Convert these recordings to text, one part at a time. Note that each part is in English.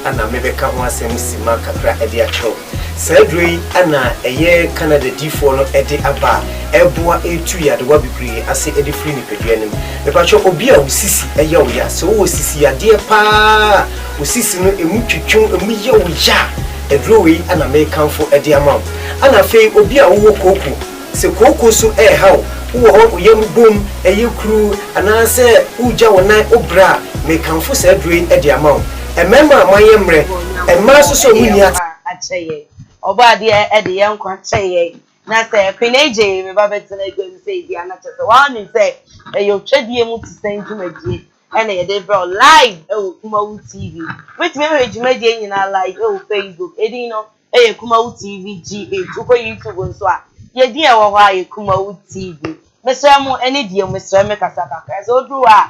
ana mebeka ho asem sima kakra ede akro sadri ana eye Canada D4 no ede aba eboa etu ya de wabibri ase ede free ni peduanem mepacho obi a usisi eye wo ya so wo sisi ya de pa usisi no emu twetwon emu ye wo ya edrowi ana mekanfo ede amam ana fei obi a wo koko se koko so hawo wo ho yem bom eye kru ana se uja wona obra mekanfo sadri ede amam emema mayemre emma so so muni acheye oba de e de yankwa acheye na se kweneje me ba betena egwem say dia na chese one say e Wotwedie Mu Tesen dwumadie ene ye de bro live e KUMAWOOD TV with me we dwumadie nyina live e Facebook edin no e KUMAWOOD TV G8 uko YouTube nso a ye di e wo ho a KUMAWOOD TV mesra mu ene die mesra me kasa kakra so do a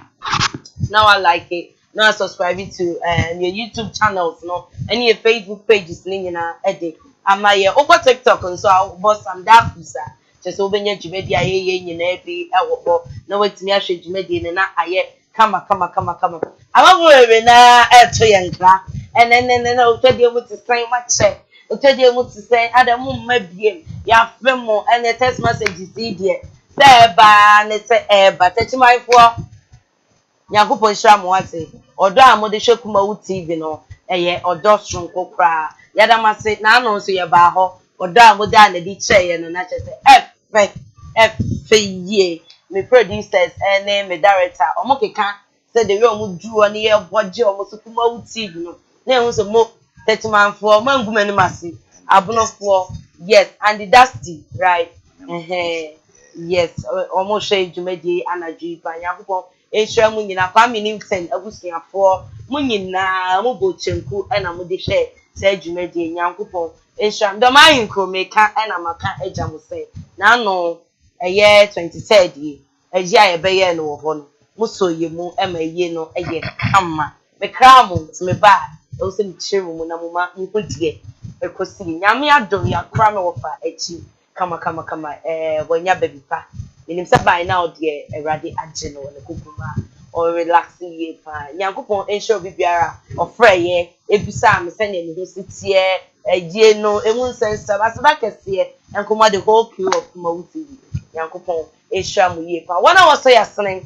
now I like it. Now subscribe to your YouTube channels, no, and your Facebook pages, na edit. I'm my over TikTok and so I'll boss some dark user. Just open your Jumedia, ye, every hour. No way to me, I should Jumedia and I come. I'm over now at Toyanka, and then I'll tell you what to say, much say. I'll tell you what to say. I don't maybe ya film and the text message is idiot. There, and it's but touch my for. Nyankopon hira mo ate odo a mo de hwe KUMAWOOD TV no eye odo sonko kra yadamase na no so ye ba ho odo a mo da na di cheye no na chese f ye me producers and me director omo keka say the way omo du oni ye boje omo so KUMAWOOD TV no na ehun so mo 30 man for mangumani masi abunofo yes and that's the right yes omo shey dwumadie anadwi pa Nyankopon Ensure mu nyina kwa mi nimten abusuafo mu nyina mu bochenku ena mu de hwe se dwumadie Nyankopon ensure ndo mayin kromeka ena maka eja mu se na no eye 23rd ye eji aye beye no wo ho no musoye mu emaye no eye kama me kramu me ba o se mi chiru mu na mu ma nkudie ekosi nyame adom ya kra me wo fa echi kama wonya baby pa minim say by now de erade age no ne kokuma or relaxing ye pa Nyankopon ensure bibiara ofreye ebisa am say ne ho sitie egie no emu sense basaba kese enkoma the whole crew of KUMAWOOD TV Nyankopon ensure mu ye pa wana wo say asene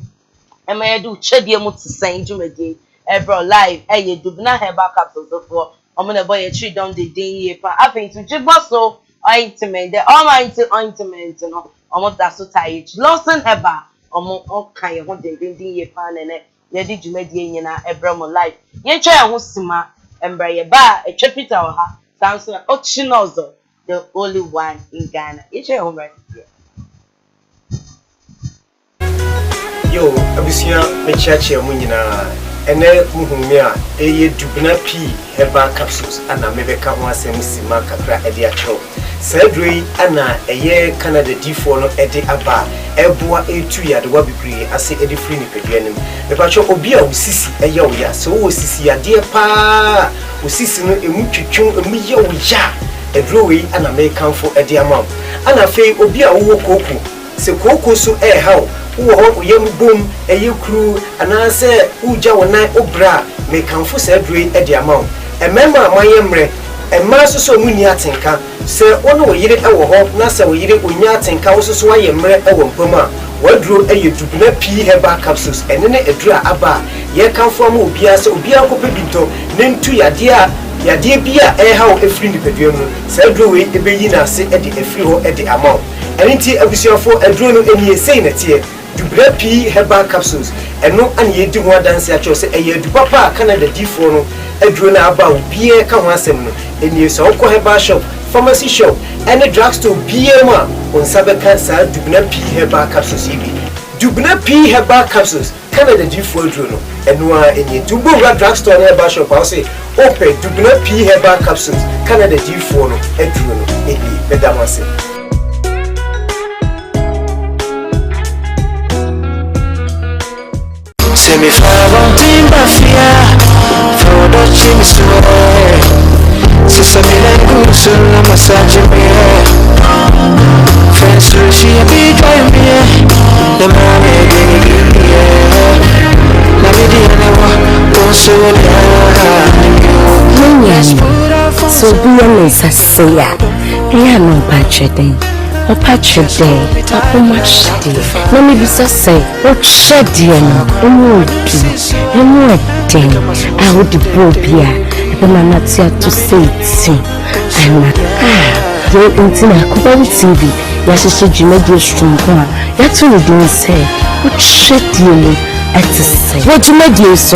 ema do Wotwedie Mu Tesen dwumadie ebro live eye dubna herbal capsules for omo na boy tree down the day ye pa happen to jiboso ointment the almighty ointment no omo da so tired Lawson heba omo okan ye ho den ye pa nene ye di dwumadie nyina ebro mo live ye twa ye ho sima embra ye ba etwepita o ha sanso ochinozo the only one in Ghana ye twa ye ho right yo abusia me chiachi mu nyina ene muhumi a eye dubna p herbal capsules ana mebeka ho asem sima kakra ede akro sadri ana eye Canada D4 no ede aba eboa etu ya de wabibri ase ede free ni peduanem mepacho obi a usisi eye wo ya so wo sisi ya de pa usisi no emu twetwon emu ye wo ya edrowi ana mekanfo ede amam ana fei obi a wo koko se koko so hawo wo ho yem bom eye kru ana se uja wona obra mekanfo sadri ede amam emema mayemre emma so so muni atenka se ono yire ewo ho na se wo yire onya atenka wo so ayemre ewo mpama waduro eye dubna p herbal capsules enene edura aba ye kanfo ma obia se obia kopedinto ne ntu yade bia hawo efri nipadua mu se eduro we ebeyi na se ede efri ho ede amount enti abusuafo eduro no eni esei na tie dubna p herbal capsules eno an ye di ho adanse a cho se eye du papa Canada D4 no eduro na aba obia ka ho asem no eni so ko herbal shop pharmacy shop and drugstore BMA on Sabeka sa Dubna P herbal capsules ibi Dubna P herbal capsules Canada D4 drono enwa enye Dubu drugstore herbal shop I say open Dubna P herbal capsules Canada D4 no edrono ebi bedamase Semi fava timba fia for the chimney Sisa milengu sula massage me Friends to she be trying me The money gini Na mi di ane wa Onso so be a say, I am no patching. O patching, Papa much day. No, maybe say, what shed dear no, and what thing. I would the bobia, the manatia to say it. I'm not, you're into KUMAWOOD TV. Yes, it's a Jimmy strong one. That's what we do say. What shed dear no. Say, what you made you so?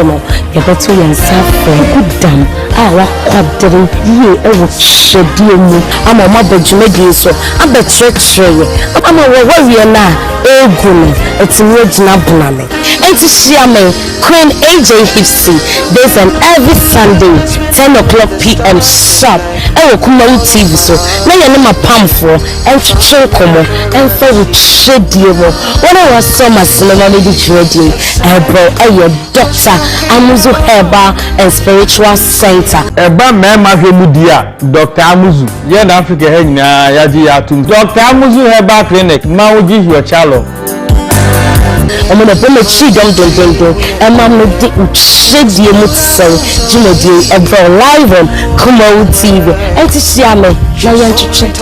You better and suffer good damn. I quadring ye a shed dear me. I'm a mother, you made you so. I'm a church. I'm a warrior now. Oh, good. It's a word nabuname. And to see me, Queen AJ Hipsy. There's an every Sunday, 10 o'clock p.m. sharp. I will KUMAWOOD TV so. Now you know my palm for and chocomo and for shed dear. When I was so much cinema, lady ready. Bro, Doctor Amuzu Herbal and Spiritual Center. Eba mema hwemudia Dr. Amuzu. Ye na Africa he nyina yaji atum. Dr. Amuzu Herbal Clinic ma wo gi hwe chalo. I'm gonna put my cheek on the and Mamma Wotwedie Mu Tesen, Jimmy and live on KUMAWOOD TV. And to see me, now you to check.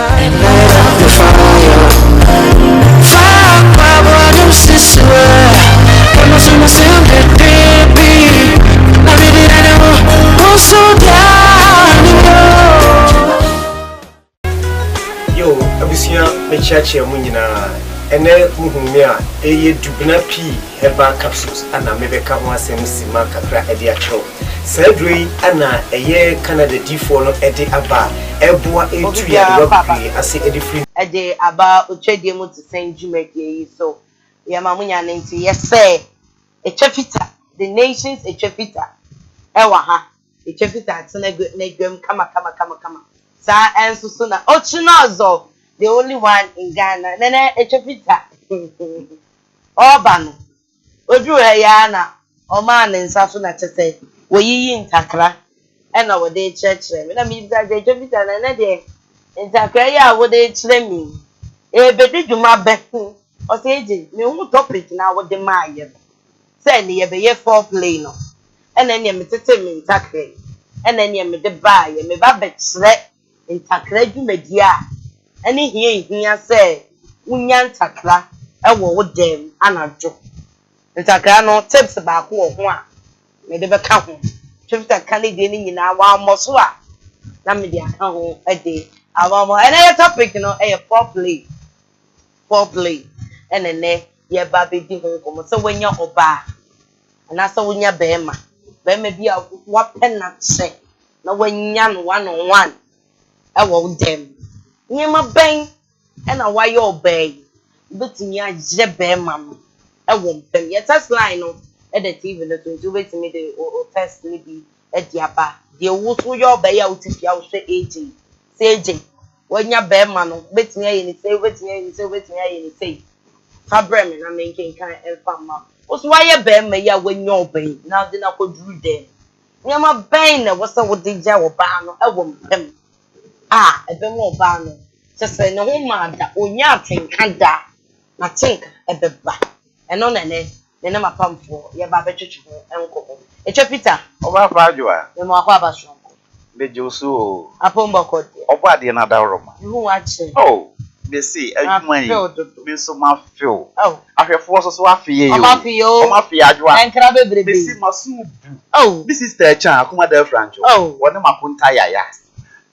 Yo, abusia mechiachi amunyina ene muhumia eye dubna p herbal capsules ana mebeka ho asem sima kakra ede atro sadri ana eye Canada D4 no ede aba eboa etu ya wakri ase ede free ede aba Wotwedie Mu Tesen Jumedie so ya mamunya nti yese echefita the nations echefita ewa ha echefita tena negwem kama sa enso so na ochinozo the only one in Ghana nene echefita obano odu ya na o man nsaso na chese woyiyi ntakra ena wo de church me na mi da de echefita na na de ntakra ya wo de chire mi bedu dwuma be o se eje me hu topic na wo de maaye say ne ye be ye foreplay no ena ne me tete mi ntakra ena ne me de baaye me ba be chire ntakra dwumadi a ene hia say unya ntakra ewo wo dem anadwo ntakra no tips ba ko ho a me de be ka ho chifta Canada ni nyina wa amoso a na me de aka ho ade awamo ene topic no foreplay ene ne ye ba be di ho komo so wanya oba ana so wanya bema bi a wa penna che na wanya no one on one ewo dem nyema ben ena waye obey betumi agye bema no ewo mpem ye test line no e the TV no to betumi de test ni bi e di aba de wo so ye obey a utifia wo hwe AJ say AJ wanya bema no betumi aye ni say betumi aye ni say fabrem na menken kan enfama wo so waye bema ya wanya obey na de na koduru dem nyema ben na wo so wo de gya wo ba no ewo mpem ebe mo ba no chese ne ho ma da onya atenka da na tinka ebeba eno ne ma pamfo ye ba betwetwe ho enko eche Peter oba fa adwa me mo akwa abasonko beje osu apomba kodi oba ade na da roma hu wa che be see adwuma yi be so ma feel ahwefo so afie yo o ma fie adwa enkra bebrebe be see masu du this is the chan akuma da francho woni mapunta yaya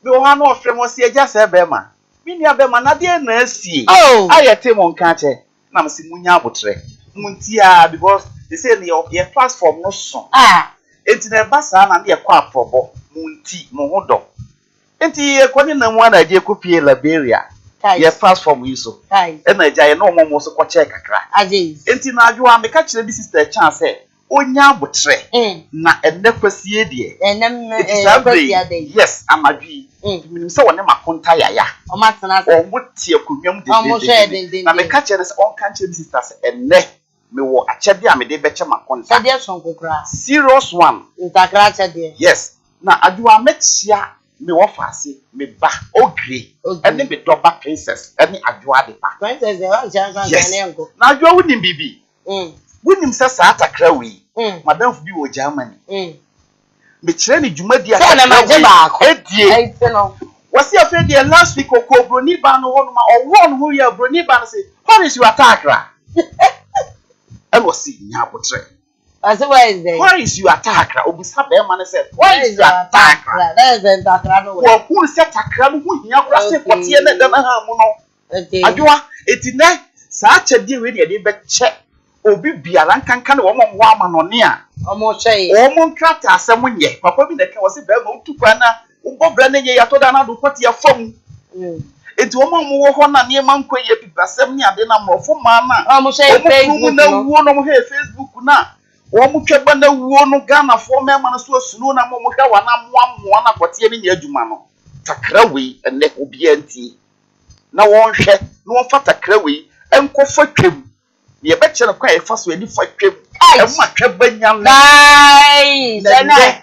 be o ha no ofre mo se eja se be ma mini abema na de na asie ayete mo nka che na msi munya abotre muntia because they say your platform no so enti na basa na de kwa aprobo munti mo hodo enti e kwani na mu na je kopie Liberia your platform yi so e na ja ye no mo so ko che kakra enti na adwo me ka kire bi sister chance onya abotre na enne kwasie de yes amadwi minim se woni makonta yaya o matena o mutie akonwam de na me ka kire se on kan kire bi sister se enne me wo achede a me de beche makonta de sonkokra serious one ntakra achede yes na adwo metia me wo fase me ba ogre enne me doba princess enne adwo ade pa princess e wan chansa ngane nko na adwo woni bibi wonim se sa atakra wi madam fu bi wo Germany me chere ni dwumadi Say na maje ba ko. Edie. Wasi afre dey last week Broni ba no ho no ma owo no ho ya Broni ba no say, "What is your attack ra?" And was see nya abotre. I say where is there? Where is your attack ra? Obusa be man say, "Where is your attack ra?" That is the attack no. Wo hu se takra no ho hia kura se potie na da na ha mu no. Okay. Adwoa etine saa chede we dey be che obi biara nkanka na wo mo ama no ne a. Omo che. Omo nkrata asem nye. Papa bi na ka wo se be ma utukwa na ubobra na nye ya to da na do kwati ya fam. Enti omo wo ho na ne ma nkwa ye bibasem ne ade na mrofo ma na. Omo che Facebook na wo no mo he Facebook na. Omo tweba na wo no Ghana fo me ma na so asunu na mo hwa wa na moa na kwati ne nya adwuma no. Takra we ene obi anti. Na won hwe na won fa takra we enkofa twem. Ye be kire kwa e fa so ani fa twem. E ma tweba nya na. Nice.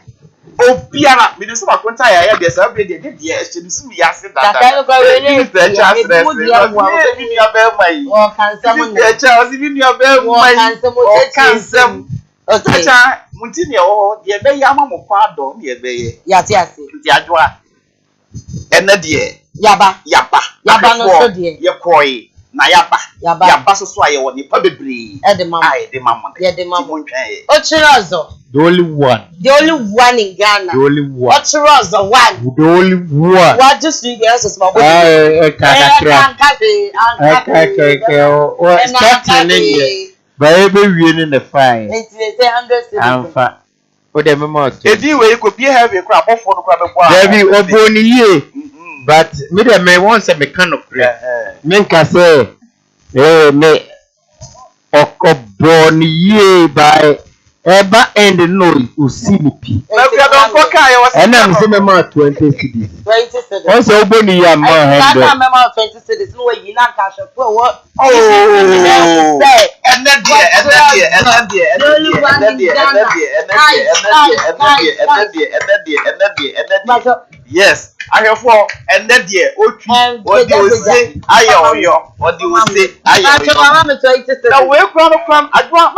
Obiara me dey makonta ya dey say be dey e she dey sum ya se dada. Takra ko we ni. Ni aba mai. O kansam ni. Charles ni aba mai. O kansam. Okay. Tacha muntini o dey be ya ma mo kwa do me be ye. Yati ase. Nti adwoa. Ene dey. Yaba no so dey. Ye koi na yaba so so aye wo nipa bebre. E de mama. Ai de mama. Ye de mama. Montwan. O chirazo. The only one. The only one in Ghana. The only one. What chirazo one. The only one. What just you guys is my body. Baby, we in the fine. It's say 100 I'm fine. O de mama to. Edi we go be heavy crap for no crap kwa. Baby, oboni ye. But me de me want say me kind of pray. Me can say me oboni ye by eba end no usinipi. And I'm say me ma 20 cedis. 20 cedis. Once oboni ye ma 100. I remember 20 cedis no way you na cash for what? Oh. And then yes, I have four and then dear. What do you say? I owe you. What do you say? I owe you. We're going to come. I want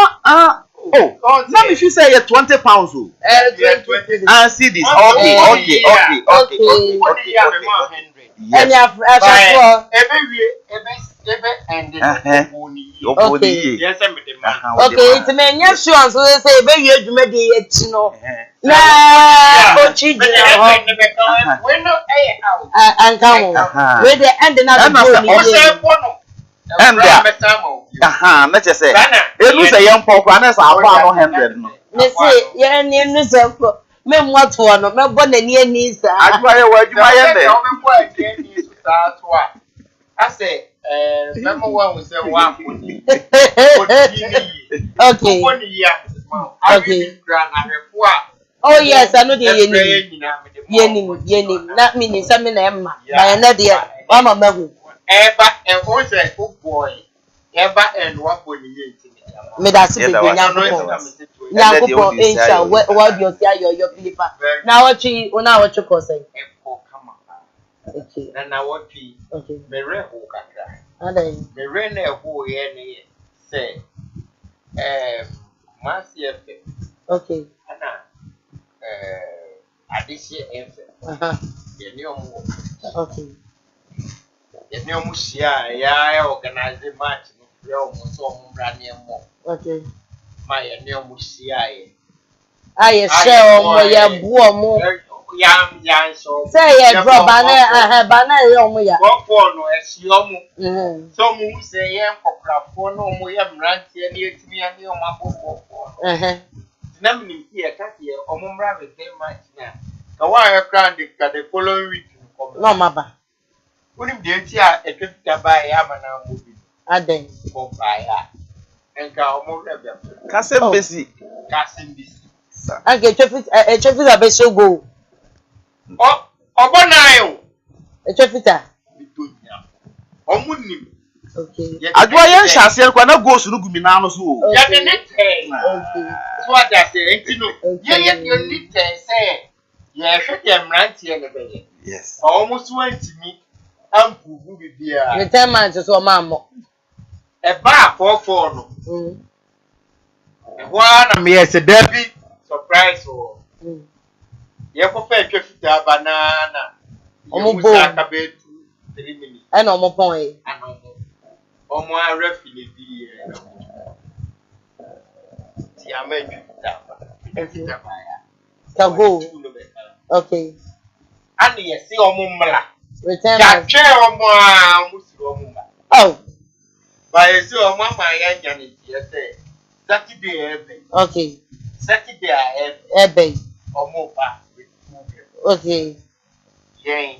oh, now if you say you're 20 pounds, I see this. Okay. And you have okay. It's a man. Yes, sure. So they say, baby, you made it, no. Nah, and come with the end of and let's just say, it was a young folk, and that's our 100. They say, yeah, name is a men what one, no one and near knees. I try a word, I say, number one was a one. Okay. Okay. Oh, yes, I know the Yenim, not meaning something, Emma, by another Mama Magu. Ever and also a good boy, ever and what would you me that's it. Now, what you say, your paper. Now, what you say? Okay. And now what we okay. Mere who can and then Mere who any say, Marcia, okay. Addition, the new okay. The new Musia, I organize a match, so brand more. Okay. My new Musia. I share your boom. Young, so say a drop banner, I have banner. What for no, as you some say, young for no more young ranty and near to me and your mother. Nothing here, Cathy, or Mumbra with them much now. The wire crown the following week. No, Maba. Wouldn't be a trip to buy Yamana movie. I think. For buy her. And go more rebel. Cassim busy. Cassim busy. I get a traffic a bit so go. Oh, Obonayo. A traffic. Okay. I do I shall say, when I go to Luguminano. Okay. What I say, you need to say, yeah, shut them ranty and a baby. Yes. Almost went to me. I'm who be there. The 10 months or mamma. A bar for no. One, Me as a Debbie surprise or ye ko fa etwa fita banana Omo bo aka be 3 minutes e na omo pon e ano omo arafi ne bi ti amaju fita ba ya ka go okay ani ye si omo mla return ya twe omo a musiro omo ba oh ba ye si omo ma ya nya ne ti say Saturday ebe okay Saturday ebe omo ba okay yen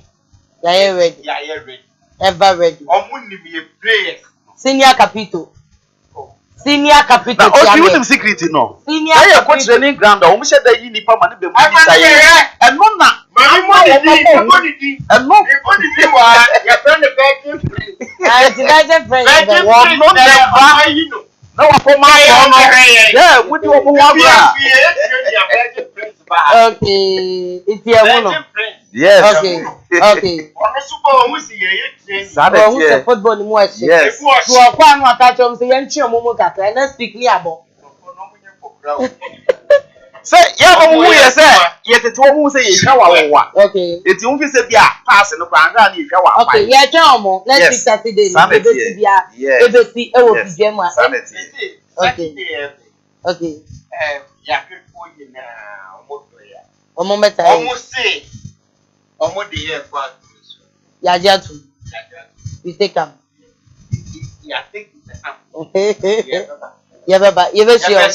ya ready ya ready ever ready omo ni me prayers senior capito senior capito na o you secret no senior capito ya coach training ground o mo she da yi nipa ma ne be mu di sai eno na mami mo di eno wa ya friend Virgin Prince Virgin Prince one no never you know na wa ko ma ko no yeah we di o mo wa bra Virgin Prince ba okay it's here one yes okay ono super o si ye train oh who's the football ni mo a she yes so kwa anu aka chom say yan chi omo kaka na speak ni abo say ya ba mu ye say ye tete wo mu say ye hwa wa okay eti wo fi say bia pass no kwa nga na ye hwa wa okay ye twa omo next week Saturday ni be si bia ebe si e wo fi jam a okay okay ya ke ko yi na omo do ya omo meta omo say omo de ye kwa ya jatu you take am ya take ya baba you be sure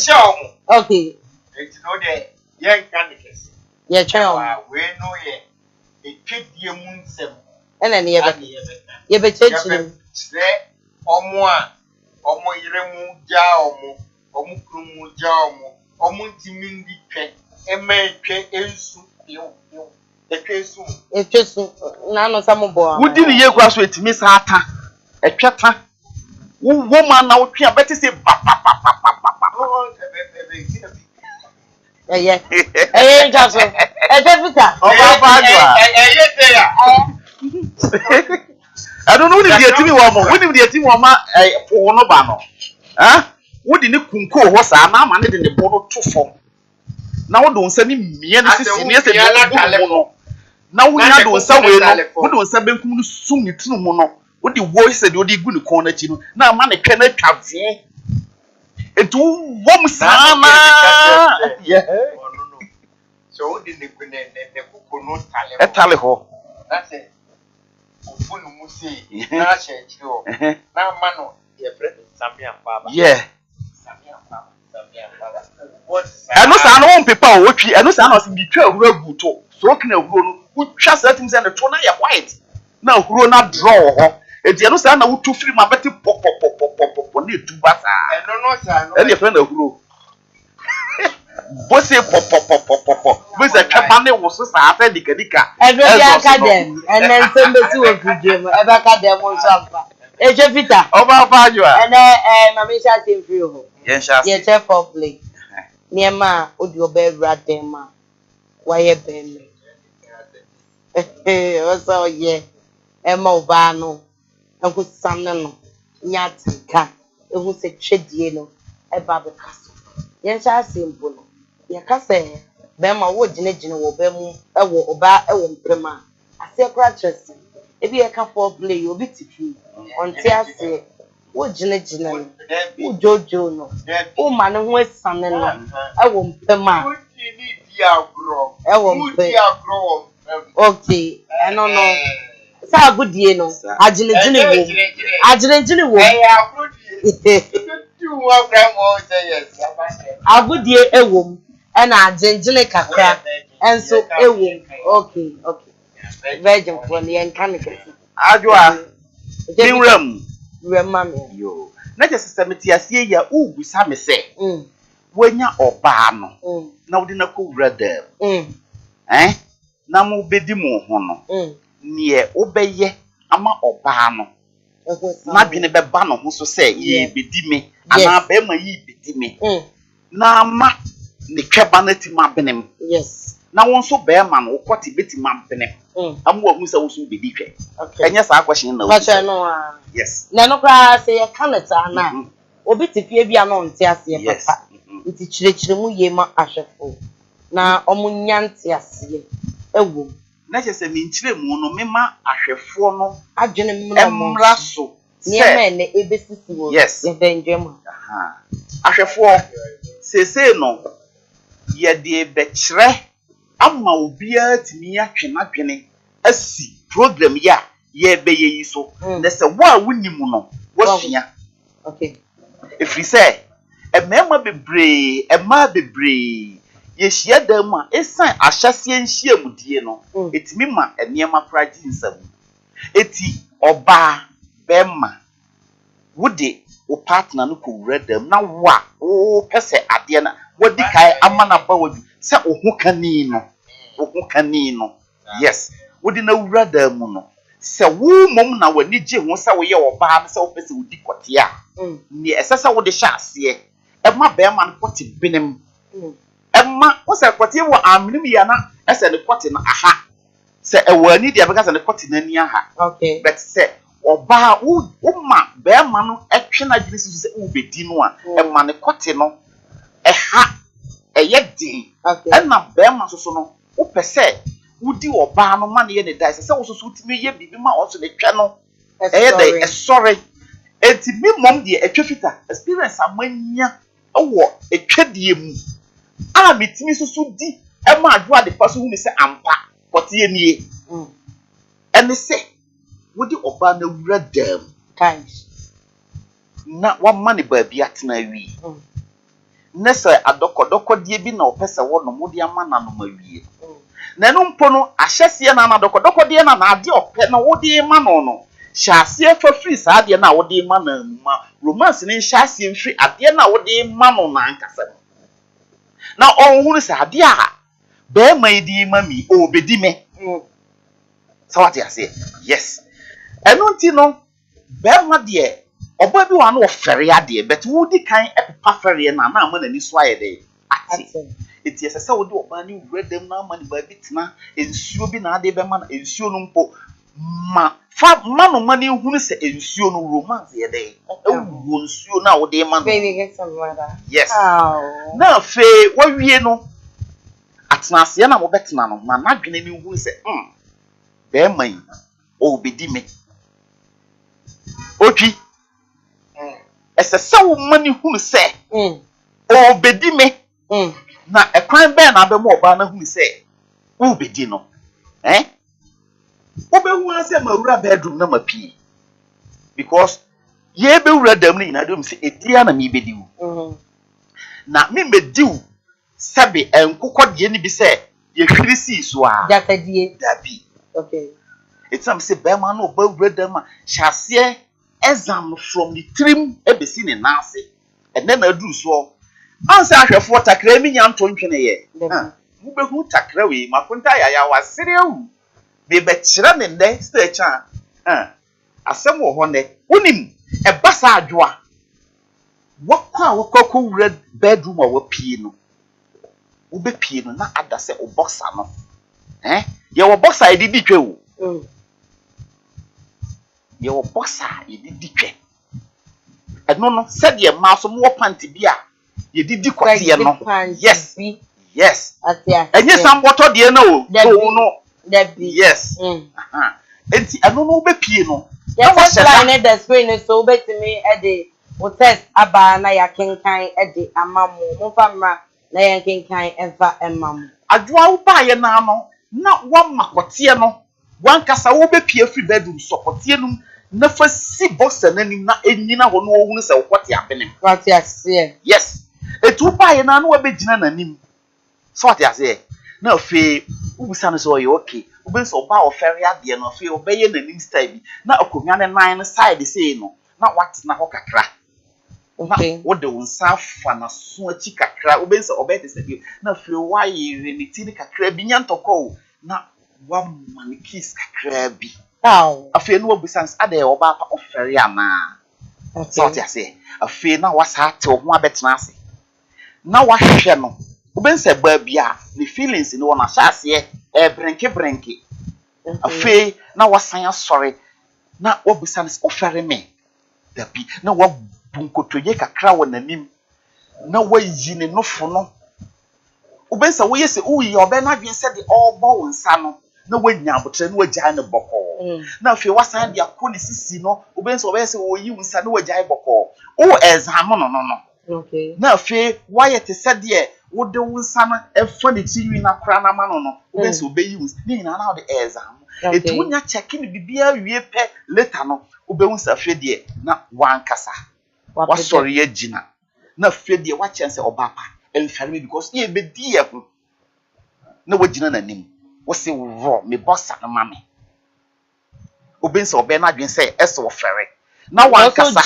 okay it's no de ye kan kesi ye twa we no ye etwedie mu nsem ena ne ye be chechire se omo yire mu ja omo kru mu ja omo ntimi ndi twe ema twe ensu etwesu na no samobo a wudi ni ye kwa so etimi sa ata etweta wo ma na wo twe abeti se pa jaso Vita o ba ba jwa te ya I don't know wudi the etimi wo mo wudi the etimi wo ma po no ba no wudi ni kunko ho sa na ma ne de ne bo no to fom na wo do nsa ni mie ne sisi ne se bo no na wo nya do nsa we no wo do nsa benkum no sum ni tunu mu no wo di wo se de wo di gu ni kon na chi no na ma ne twa na twavo etu wo mu sa na yeah no so wo di ne kuko no tale ho that's it ufunu musi na chechi ho na ma no ye friend Samia Baba yeah Samia Baba eno sa no won pepa o twi eno sa na so bi twa ahuru aguto so okina ahuru no utwa sa tim se ne to na ye white na ahuru na draw ho enti eno sa na wutu firi ma beti pop na etuba sa eno no sa no eno ye friend ahuru bo se pop bo se twaba ne wo so sa ata dikadika eno ya ka dem enen sembe si wo fidie mo e ba ka dem so ampa eje Vita o ba fa jwa ene mama sha tem free ho ye sha ye chef for play niema odi obewra dem a waye bemme oso ye ema oba no enku samne no nya tika ehu se twedie no e ba be kaso ye sha simple no ye ka se bemma wo ginegine wo bemu e wo oba e wo mpema ase kra chese e bi ye ka for play obi tifi onti ase wo ginegine no wo jojo no wo ma ne ho esane no e wo mpema e wo mpema okay eno no sa agudie no aginegine wo agudie ewom ena aginegine kakra enso ewom okay virgin for the encanicus ajwa dinram mami yo na je systemati asie ya ugusa me se wanya oba no na wodi na ko wura dam na mo bedi mo ho no ne obeye ama oba no na dwene beba no ho so se ye bedi me ana ba ma yi bedi me na ma ne tweba na ti ma benem yes na won so be ma no kwoti beti ma benem amu wa hu se wo so bedi twe enye sa question na wo no yes na no kra se ye kaneta na obi ti fie bia no nte ase papa nti chirechire mu ye ma ahwefo na omunyanti ase ewo na kyese me nkyire mu no mema ahwefo no adwene mu no emra so niema ne ebesisi wo ye benjemu ahwefo sese no ye de bekyere ama obia timi atwe na dwene asi program ya ye beye yi so na se wo a wonimu no wo sua okay if we say emema bebre ye hia dam a esan ahyase nhia mudie no etimi ma eniema praji nsam eti oba bema wode wo partner no ko wura dam na wa wo pese ade na wodi kai amana ba wadu se ohu kani no yes wodi na wura dam no se wo mom na wani je ho se wo ye oba na se wo pese wodi kote a ni esesa wode hya ase ema bema no kote benem Emma, what's a quarter of Aminiana? As a quarter aha. Say a word need because a quarter near her. Okay. But say, or bar wood, bear manu, action like this is Ubedinoa, and man a quarter no, a ha, a yet day. Okay. And not bear masono, who per se, would do or bar no money any dice. So suit me, ye be my also the channel. A sorry. And to me, mom, dear, a trifita, experience a mania, a war, a trade. Mitimi so di e ma adwa de paso hu me se ampa kote enie ene se wodi oba na wura dam times na wa mane ba bi atena wi na se adokodoko die bi na opese wo no modi amana no mawie na no mpo no ahyese na adokodoko die na ade ope na wodi ma no hyase fa free sa ade na wodi ma na ma romance ni hyase mfiri ade na wodi ma no na ankasa na onhunu se ade a be mai di mami obedi me so what you say yes eno nti no be ma de oba bi wa na ofere ade but wudi kan epepa fere na na ama na ni so ayede ati eti esese wudi oba ni wredem na ama ni ba bitina ensuo bi na ade be ma na ensuo no mpo ma fa ma no mani hunu se ensuo no romance yede ewu ensuo na wudi ma no baby get some water yes na fe wawie no atena ase na mo betena no ma na dwene ni hunu se be man obedi me otwi esese wo mani hunu se obedi me na ekwan be na be mo oba na hunu se obedi no obehu ase mawura bedroom na mapi because ye be wura dam ni na dem se edia na me bediwu na me mediwu sabe enkokọ de ni bi se ye hwiri si so a jakadie dabi okay it's am say be ma na oba wura dam a hyase exam from the trim ebesi ne nase ene na adu so ansa ahwefo takra mi nya nto ntwene ye mu behu takra we makonta ya waserewu be kyerɛ ne ndɛ stage asɛm wɔ hɔ ne wonim ɛbasa adwoa wakɔ wura bedroom a wapie no wobɛpie no na ada sɛ o boxer no yɛ wɔ boxer edidi twa wo yɛ wɔ boxer edidi twa ɛno no sɛdeɛ ma so mo panty bi a yɛdidi kɔteɛ no yes ɛnyɛ samboto deɛ na o no yes enti ano no be pie no ya line the screen so betimi e de o test aba na ya kenkan e de amamu mo famra na ya kenkan enfa emamu adwoa wo ba ye na no na wo makote no wan kasa wo be pie free bedroom sokote no na fa si boxer nanim na enyina ho no ohunu se wo kote abenem what ase yes etu ba ye na no we be gina nanim so what ase na fe ubusa no so you okay ubenso oba ofere ade no fe obeye nanim style bi na akonwa ne nan side say no na what na ho kakra okay wo de wonsa fa na so achi kakra ubenso obete se bi na fe waye reniti ni kakra bi nyantoko na wa man kiss kakra bi afi no ubusa ade oba pa ofere ana so what you say afi na wasa te ho abetena ase na wa hwehwe no ubense ba bia the feelings ni wona hyase brenke afi na wasan asori na wabusa ne ofere me dabi na wabunkotoye kakra wona nim na wayi ne nofo no Ubensa wo yesi uyi obe na dwen se de obo wonsa no na wanya abotre na wagya ne bokọ na afie wasan de akọ ne sisi no ubensa obe se wo yi wonsa na wagya bokọ o exam no okay na afie waye te se de wo de wonsa no efo ne tiwi na kra na ma no ubensa obe yi wonsa ni na na wo de exam etu nya check ni bibia wie pe later no ube wonsa afie de na wankasa wa sorry ya gina na afie de wa chance obapa elfare because ye be di ye ho na wagina nanim wo se wo me bossa na mame obensa obe na dwen se ese wo fere na wankasa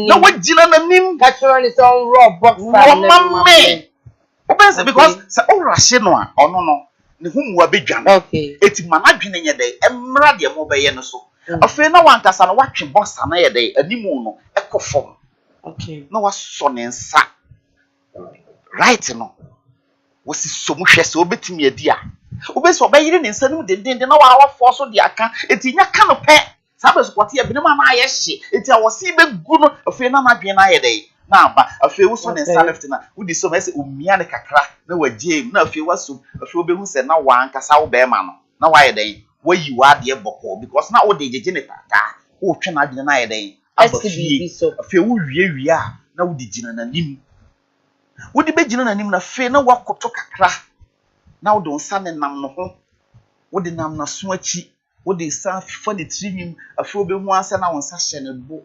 na wagina nanim catcher is on raw box mame obensa because se o rahye no a ono no ne hu muwa bedwan okay eti mana dwen nye dey emra de mo be ye no so afi na wankasa na watwe bossa na ye dey animu no ekofom okay na waso ne nsa right no wasi somu hwese obetimi adi a obesi obayire ne nsa no dendende na wa force de aka eti nya ka no pe sabe kwate ya binema na aye hye eti awosi be gu no afi na madwen na aye dey na aba afi wo so ne nsa left na wudi so mese omia ne kakra na wagye na afi waso afi obehu se na wa ankasa wo be ma no na wa aye dey wayi wa de boko because na wo de jeje ne kaka wo twe na adwen na aye dey abafi afi wo wie a na wudi gina na nim wodi begina nanim na fe na wakoto kakra na wodi nsa ne nam no ho wodi nam na so achi wodi sa fa ne trinim afi obehu ansa na wonsa hye ne bo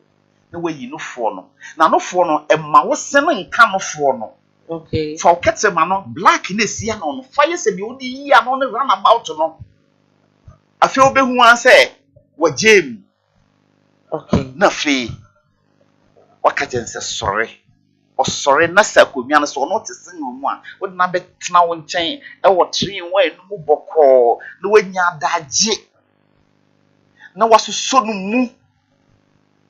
na wayi no fo no na no fo no emma wo se no nka no fo no okay fa okete ma no black na sia no fa yese bi wodi yi a no run about no afi obehu ansa wagem okay na fe wakatense sorry sorry na sakomia no so no tesen mu a wo na betena wo nchen e wo tren wo enu boko na wanya daje na wasoso no mu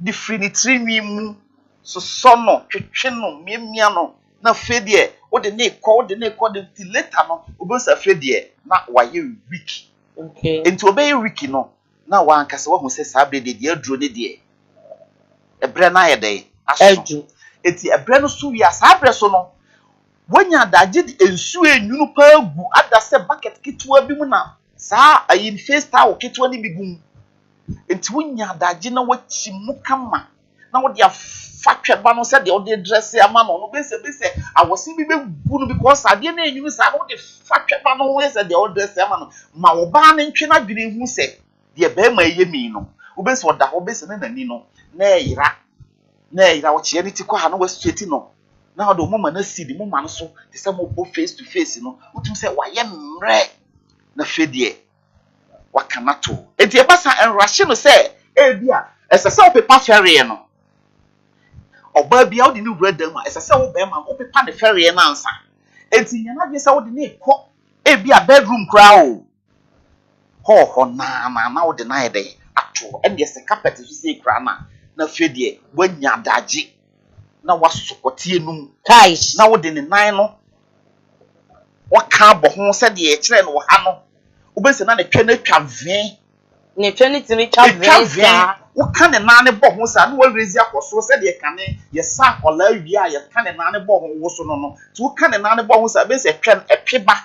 definitely mu so no twetwe no miamia no na fedie wo de ne ko de later no obosa fedie na waye week okay enti obey week no na wa ankasa wo hu se sabre de aduro ne de ebre na ye de aso eti ebre no so wi asabre so no wonya daje de ensu enwunu pa gu adase bucket kitwa bi mu na saa ayin face towel kitwa ni bigum enti wonya daje na wachi mu kama na wo de afatwe ba no se de wo de dress ama no bese awosi bi be gu no because ade na enwunu saa no de fatwe ba no we se de wo dress ama no ma wo ba na ntwe na dwene hu se de be ma yemi no wo bese oda wo bese na nani no na yira wo chie ni ti kwa na waseti no na odo mama na sidi mama no so te se mo bo face to face no utum se wa ye mre na fedie wa kanato enti e basa enrahye no se e bia esese wo pepa fere no oba bia wo de ni wura dan ma esese wo be ma wo pepa ne fere na ansa enti nya na bi se wo de ne ko e bia bedroom kra o ho na wo de na ye dey ato e de se carpet so se kra na fedie wanya daje na wasokote enum tais na wo de ne nan no waka abo ho se de e kire no ha no obese na ne twa na twa ve ne twa ne timi twa ve wo ka ne nan ne bo ho sa na wo rezi akoso se de ka ne ye sa kola wi a ye ka ne nan ne bo ho wo so no ti wo ka ne nan ne bo ho sa be se twa epeba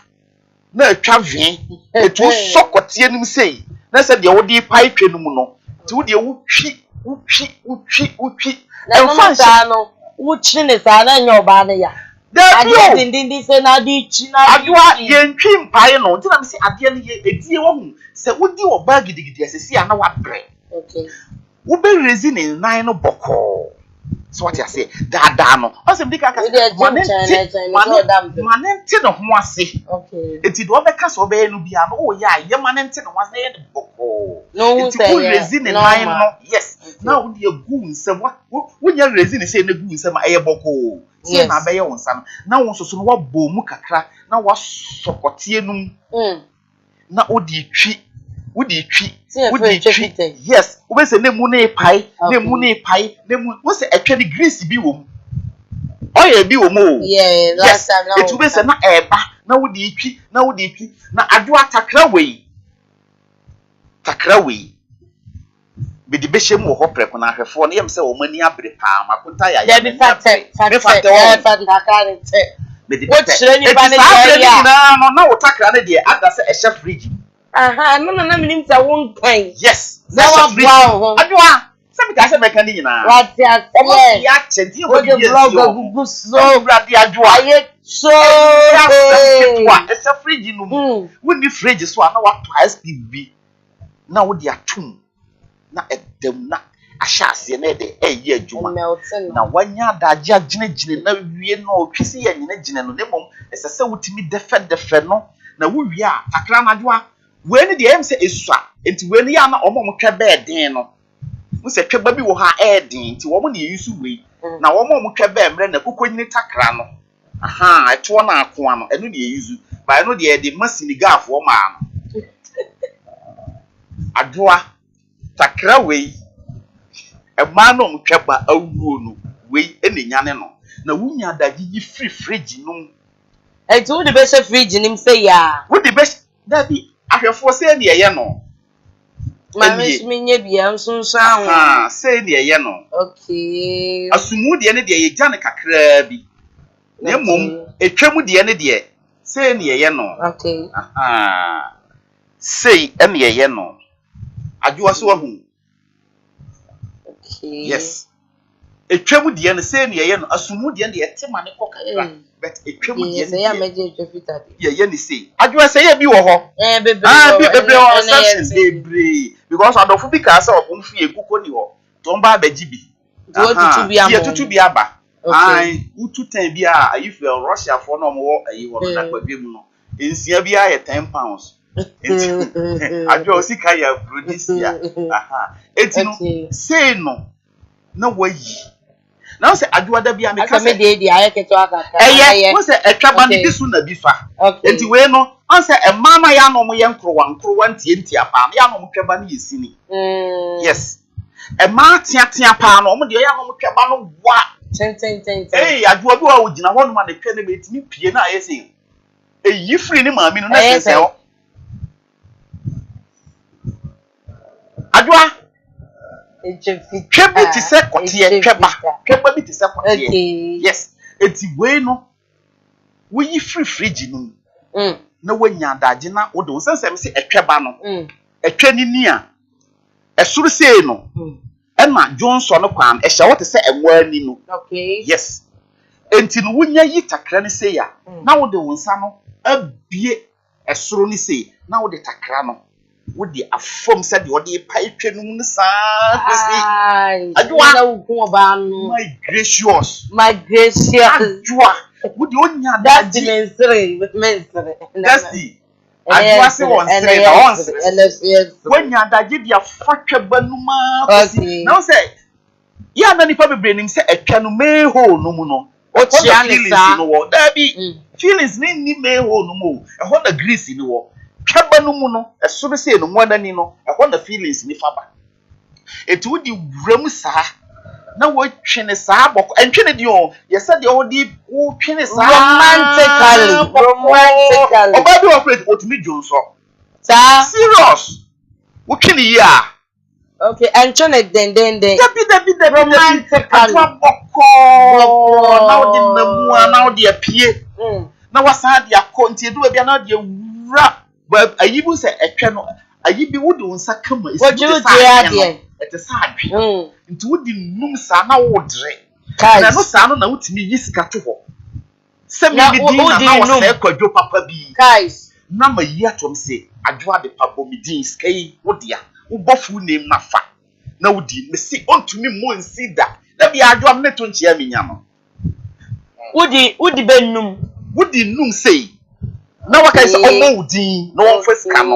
na twa ve etu sokote enum sei na se de wo de pai twa enum no ti wo de wo twi na mama sa no wuchi ne sa na nyoba na ya ade dindindi se na di chi na adwa ye ntwi mpae no nti na me se ade ne ye edie wo hu se wodi wo ba gidigidi asesi ana wa bre okay wo be rezi ne nan no boko so what you say da no o se mbika ka manenti no ho ase okay eti do be ka so be no bia no o ya ye manenti no wase ye boko no eti wo rezi ne nan no yes na wo de gu nsem wo nya rezi ne se ne gu nsem aye boko tie na be ye wonsa no na won soso no wa bo mu kakra na wa sokote enum na odi twi yes wo be se ne mu ne pai ne mu wo se etwe ni grease bi wo mu oye bi wo mu yeah last time na etu be se na eba na wo di twi na adwa takra wei bidi be hye mu ho preko na ahwefo no yem se wo mani abre pa makunta ya ya bi fate What should you find no takra ne de ada se ehye fridge. No meaning say one kind. Yes. That wow. Adwa. Se me ka se meka ni nyina. What ya say? Ya chenti What the blogger gugu so brady adwa. Aye so it's a fridge no. When the fridge so na what ice cream bi. Na wo de atum. Na edem na ahyase na de eye adwuma. Na wanya adaje agine na wie na otwisi ya nyina no nemom esese wutimi defe no na wo wie a takra na adwa we ne de em se esua enti we ne ya na omom twa bed den no wo se twaba bi wo ha edin enti wo mo ne yusu we na wo mo twa bed mre na kokonyini takra no aha eto na ako ano eno de yusu ba eno de de masini gafo o ma no adwa takra we ma no mtwaba awuo no we enenyane no na wunya adagigi free fridge no eti wo de be se fridge nim say ya wo de be da bi ahwefo se ne ye no ma me nye bia nsonso ahụ se ne ye no okay asumu de ne de ye gya ne kakra bi na mom etwam de ne de se ne ye no okay sei ne ye no adwo so ahu yes etwam de ne se ne ye no asumu de ne de tema ne kokakra but etwam de ne ya meje etwafita ye ne sei adwo se ye bi wo ho bebre wo bebre because adofo bi ka say opon fi ekuko ni ho ton ba abaji bi tutu bi aba ai utu tan bi a if you Russia for no mo ayi wo na kwabie mu no ensia bi a ye 10 pounds adwo sika ya produce ya etino say no na wayi na say adwo da bi a me ka say de aye keto akaka wo say etwaba ne disu na bi fa enti we no on say e mama ya no mo ye nkrowa ntie apa ya no mo twaba ne yesini yes e ma tia pa no mo de ya no mo twaba no wa ten adwo bi wa wo gina ho no ma ne twa ne betimi pie na aye say e yi free ni maami no na sese o adwa tweba ti se kotie tweba bi ti se kotie yes eti we no wo yi free fridge no na wanya adaje na wo de wo sensem se etweba no etwa ni a esuru sei no ema Johnson no kwan ehya wo te se enwa ni no okay yes enti no wonya yi takra ne sei ya na wo de wo nsa no abie esuru ni sei na wo de takra no wo de afom se de wo de paitwe no mu sa kwesi adwa wo ba no my gracious adwa wo de onya that's the mensere that's the adwa se won sere na won sere wonya adaje dia fatwa banuma kwesi na wo se ya na nipa bebre nim se etwa no meho no mu no o chia ne sa no wo da bi feelings ni meho no mu e ho na grease ni wo twaba no mu no esoro se no mu anani no e ho na feelings ni faba etu di wram sa na wo twene sa boko entwene di o yesa de o di wo twene sa romantically oba bi operate otumi junso sa serious wo twene ya okay entwene den dabi romantically boko na wo di namu na wo di apie na wasa di akonti do bia na wo di wura but ayibu se etwe no ayibi wo de wonsa kama isi ete sa adwe nti wo di num sa na wo dre na no sa no na wutimi yisika to ho se mi di na wo se kwadwo papa bi guys na ma yi atom se adwo de papa mi din skai wo dia wo bofu nem na fa na wo di me se ontumi mo nsida da bi adwo am ne to nchia mi nya no wo di benum wo di num sei na waka is omo udin no one first come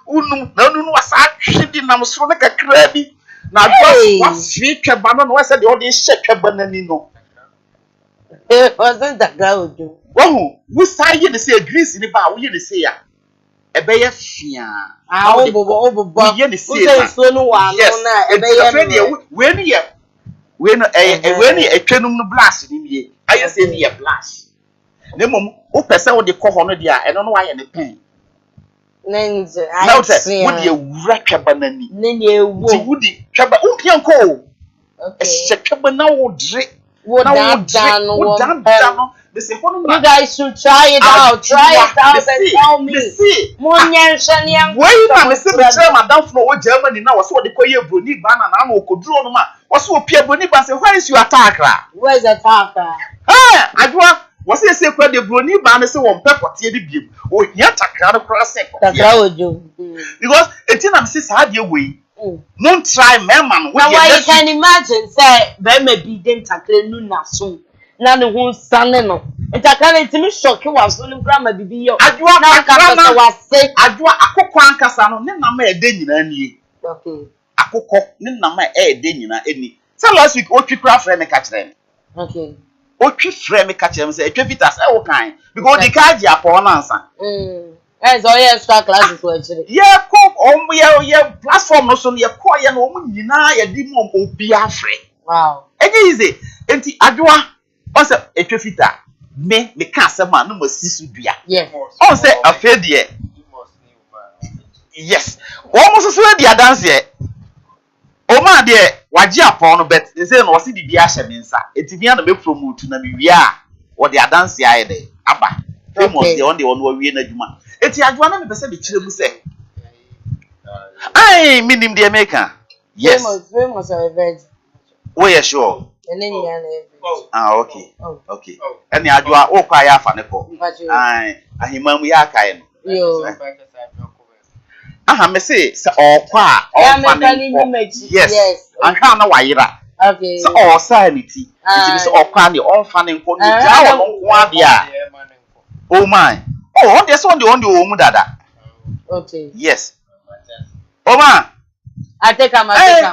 unum na nunu wasa hwidi na msoro na kakra bi na adwa wasfi tweba no wasa de odi hye tweba nani no wasn't that ojo wo wusaye de say grease ni ba wo ye de say ya ebe ye fia obobo ye de say so no wa no na ebe ye we ni ye we no we ni etwenum no blast ni wie aye say ni ye blast nemom wo pese wo de kɔ hɔ no dia eno no wa ye ne pen nenze I see wo de ewura twaba nani nani ewo ti wo di twaba wo pian ko Okay. You guys should try it out. Try it out and tell me. Where is your attacker? Where's the attacker? Was he say the brony ban is one pepper tea beam? Oh, yet a crossing. Because it's in a sis had your way. Don't try, man. Why you can imagine, say, there may be then tackle Nuna soon. None of who's son no. And I can't me shock you was on grandma be your. I was sick. I do a cook one casano, Nina may dinner any. Okay. A cook, Nina may dinner any. So last week, what you craft and catch them. Okay. What you frame catch them say, Trevitas, all kind. Because the card you upon answer. That's all your extra classes were actually. Yeah, cook on your platform, no so your choir, no woman, you know, your demon will be afraid. Wow. And easy. And the Adwa also a Trevita. Me can't say man, no more sister. Yes. Oh, say a fair dear. Yes. Almost as well, the dance yet. Oh, my dear, what you upon bet is saying, was it the Biasha Minsa? It's the other make from to Namibia or the dance yard. Abba. Famous the only one where we in a human. It's Adwana, the person the children say. I mean him the American. Yes. Famous are event. Oh, yeah, sure. And then Okay. Okay. And the Adwa, oh, Kaya Faneco. I him, we are kind. Me say, or qua, yes, and can't know why. Okay. So, all sanity. It is all quantity, all fun and quantity. Oh, my. Oh, there's one the only dada. Okay. Yes. Oh, man. I take a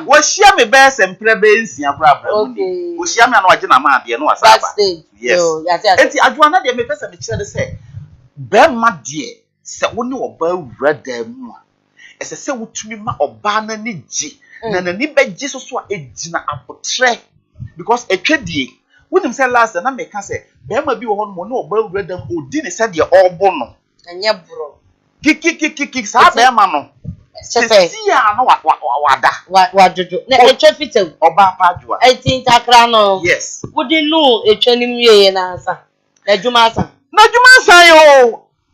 was she me best and prebency and problem? Okay. Was she a man watching a man, dear? No, backstage. Yes. It's I do not make us a picture say, Bear, my dear, say, when you about red them. As I say, to me, my Obana Niji, and a nibba Jesus were a dinner apple tray. Because a trade when him say last, and I make us say, Bear may be one more about red them who didn't say the all bono. And yeah, bro. Kick, Sabah mano. See, I know what do you do? Traffic or Bapajua. I think Takrano. Yes. Would you know a training me and answer? The Jumasa. No, Juma say,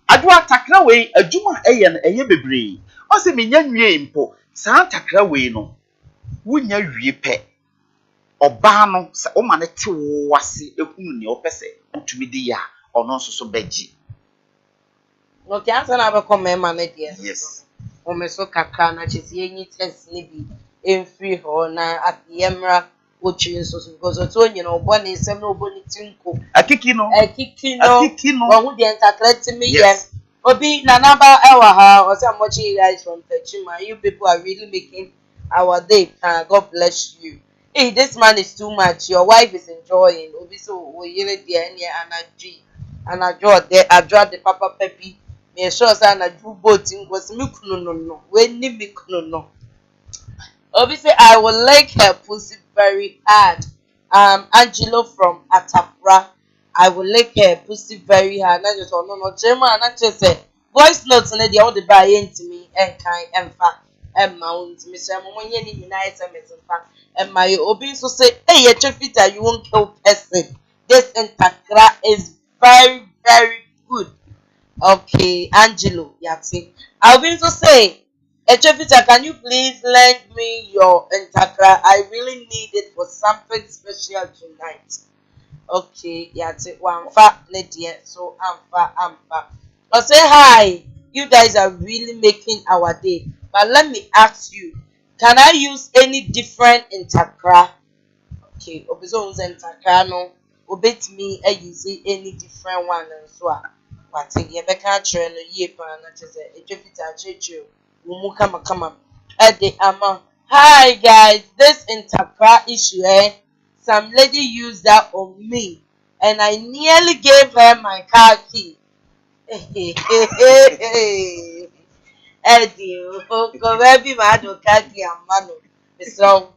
I do a takra way, a Juma a and a yebebree. What's a million impo? Santa Craway no. Wouldn't you repair? Or Barno, so man, it was a woman your pesse, to be dear, or no so beji. No, can't ever come, my dear. Yes. O me so kakra na chesi enyi test ni bi emfiri ho na atiyemra ochi so because oto onye na obo na isem na obo ni tinko akiki no ohu de entertainment me yes obi na naba ewa ha o say I'm watching you guys from Techima. You people are really making our day. God bless you. Hey, this man is too much. Your wife is enjoying obi so we yele de anya and I draw the papa pepi. Me sure say na do boating was me no when ni me no obviously I will like her pussy very hard. Angelo from Atapra, I will like her pussy very hard. Not just no Gemma and just say voice notes na dey all the buy into me and kind and fact and mount me say mo yen ni nice SMS in fact and my obi so say hey you fit you won't kill person. This Intakra is very good. Okay, Angelo, Yati. I'll be to say, Echefita, can you please lend me your Intakra? I really need it for something special tonight. Okay, Yati, one fat Lydia, so I'm fat. I'll say hi. You guys are really making our day. But let me ask you, can I use any different Intakra? Okay, Obizo Intakra no. Obet me I use any different one and so what you better train a year for an a come at the amount. Hi guys, this Intakra issue, some lady used that on me and I nearly gave her my car key. Eddie, go baby, my car key and mano. So,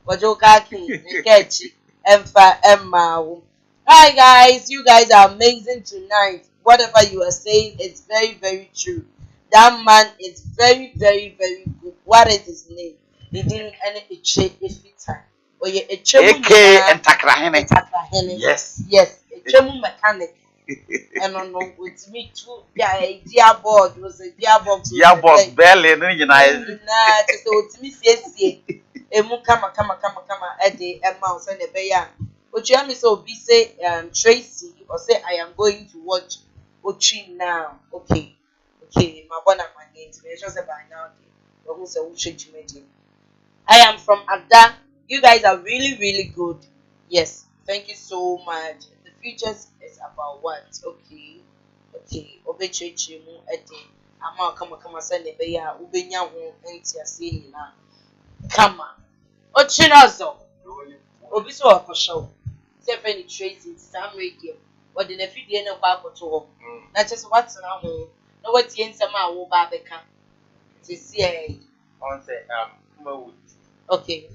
but your car key, catch it. Emma. Hi guys, you guys are amazing tonight. Whatever you are saying is very true. That man is very good. What is his name? Didn't any eche efita. Oye eche mu AK and Takrahene. Yes. Yes, eche mu mechanic. And on with me too. Yeah, gearbox was a gearbox. Gearbox belly no nyina. Na to so with me sie. Emu kama ede emma so na be ya. Otua me so be say Tracy or say I am going to watch Ochi now. Okay. My bona my name. Me just say by now. Who say who should you I am from Ada. You guys are really, really good. Yes. Thank you so much. The future is about what? Okay. Obechechi mu ede. Ama kama send be ya ubenya ho enti ase nyina. Kama. Ochinazo. Obi so akosho. Say friend Tracy Sam radio. What the fidie na kwa akoto ho. Na just what's na ho. Na what tie nsem a wo ba beka. Sisi on say KUMAWOOD. okay.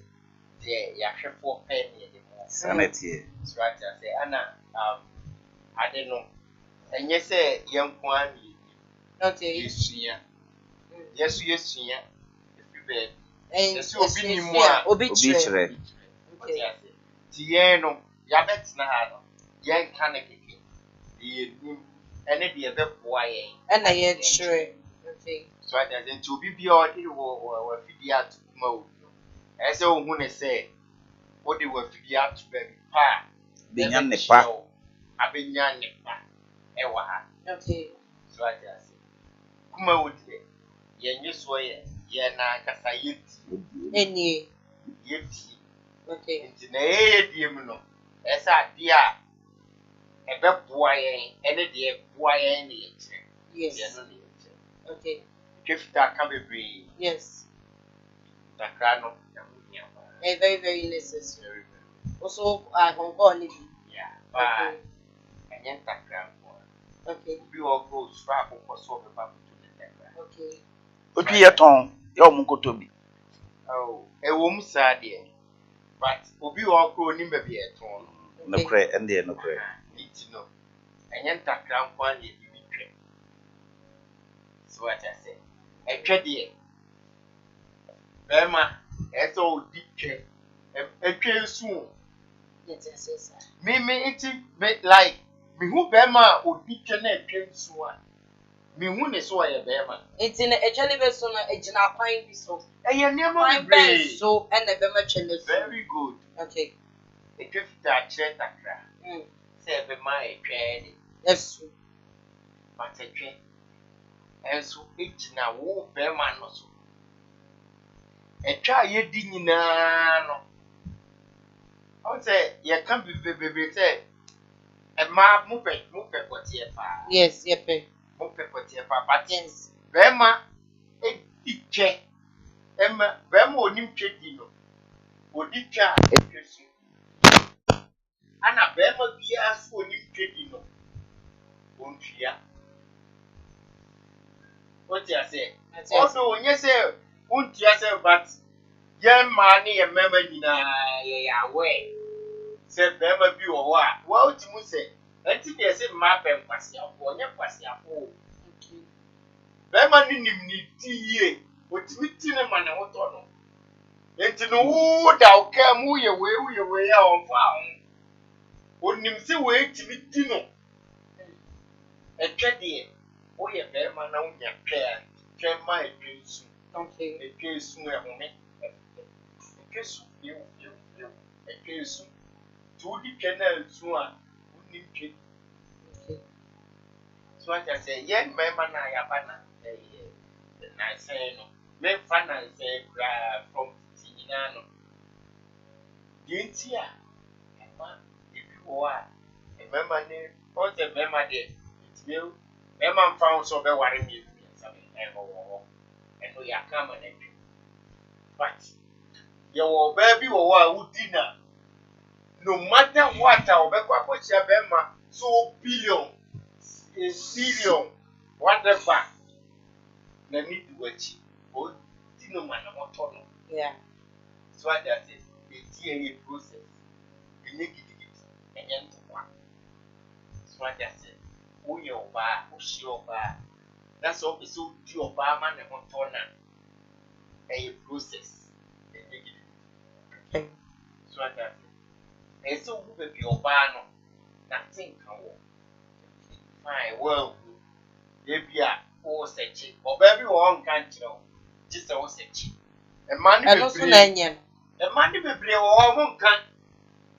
Yeah, for penny Sanity. so I say Anna I don't know. And yes say young one Okay. yes yeah. If you bet. And Yes you be more obituary. Okay. Tieno ya bet na ha no. Yen kan keke. The nim ene de be boa yen. And I hear sure. Okay. So I say to be all the fidia to KUMAWOOD. Ese ohun ne say what they were fidia to baby pa Benya nepa. Abenya nepa ewa ha. Okay. So I say KUMAWOOD yenye so ye na kasa yeti Any. yeti Okay. nti na die mu no esa de a ebe boa yen ene de boa yen ne yekire. Yes. No ne yekire. Okay. Kefita ka bebre Yes. takra no ya munya ba. Very, very necessary. Very. Also, I Hong Kong. Yeah. Ba enye takra ko. Okay. Bi o go swa ko so be ba to the takra. Okay. Odu ye ton, ye omunkoto bi. Oh, ewom sa de. But obi o ko ni ba bi eton. No kre ende no kre. Nti no. Enye takra ko an ye bi twe. So what I say. Etwe de. Bema, eso di twe. Etwe nsu. Yes. Me like me hu bema odi twe na etwe nsu a. Me hu ne so ye bema. It's in a channel so na ejina kwan bi so. Eye niam Kwan be. so and the bema channel. Very good. Okay. Etwe fita chere takra. Say bema etwe de. Yes. But etwe. Enso ejina wo bema no so. Etwa ye di nyina no. I say ye can be say ma mu pe kotie pa. Yes, yepe. Mu pe kotie pa but Yes. bema e twe. Bema onim twe di no. Odi twa etwe su. Ana bema bia so onim twe di no. Ontwia. What you say? Also, when you say ontwia say but yen man ye mema nyina ye aware. Say bema bi wo wa. Wa otimu say enti be say ma pe kwase afo, onye kwase afo. Bema ni nim ni tie. Otimi ti ne ma na woto no. Enti no wo da o ka mu ye we ya on fa ho. Onim se we timi ti no. Etwe de o ye bema na unya twe ma etwe su. Okay. Etwe su e ho me. Etwe su yo. Etwe su. To di channel su a unim twe. Okay. So I say yen bema na ya bana. Na say no. Me finance from Tinano. Dintia. Emma, if you are a member name, or the member there, it's you. Member found so be worry me. And we are coming at you. But your baby or who dinner. No matter what our back your bema so billion, a billion, whatever. Na need to watch. Oh, no man, I'm not. Yeah. So I just say the DNA process. You make it and then to one. So I just say, who your bar, who's your bar. That's all. So your bar man and what a process. So I got and so who be your banner nothing can walk. Fine, well, if you are all searching, or baby one can't know, just all searching. A man And also Nanyan. a man be play or one can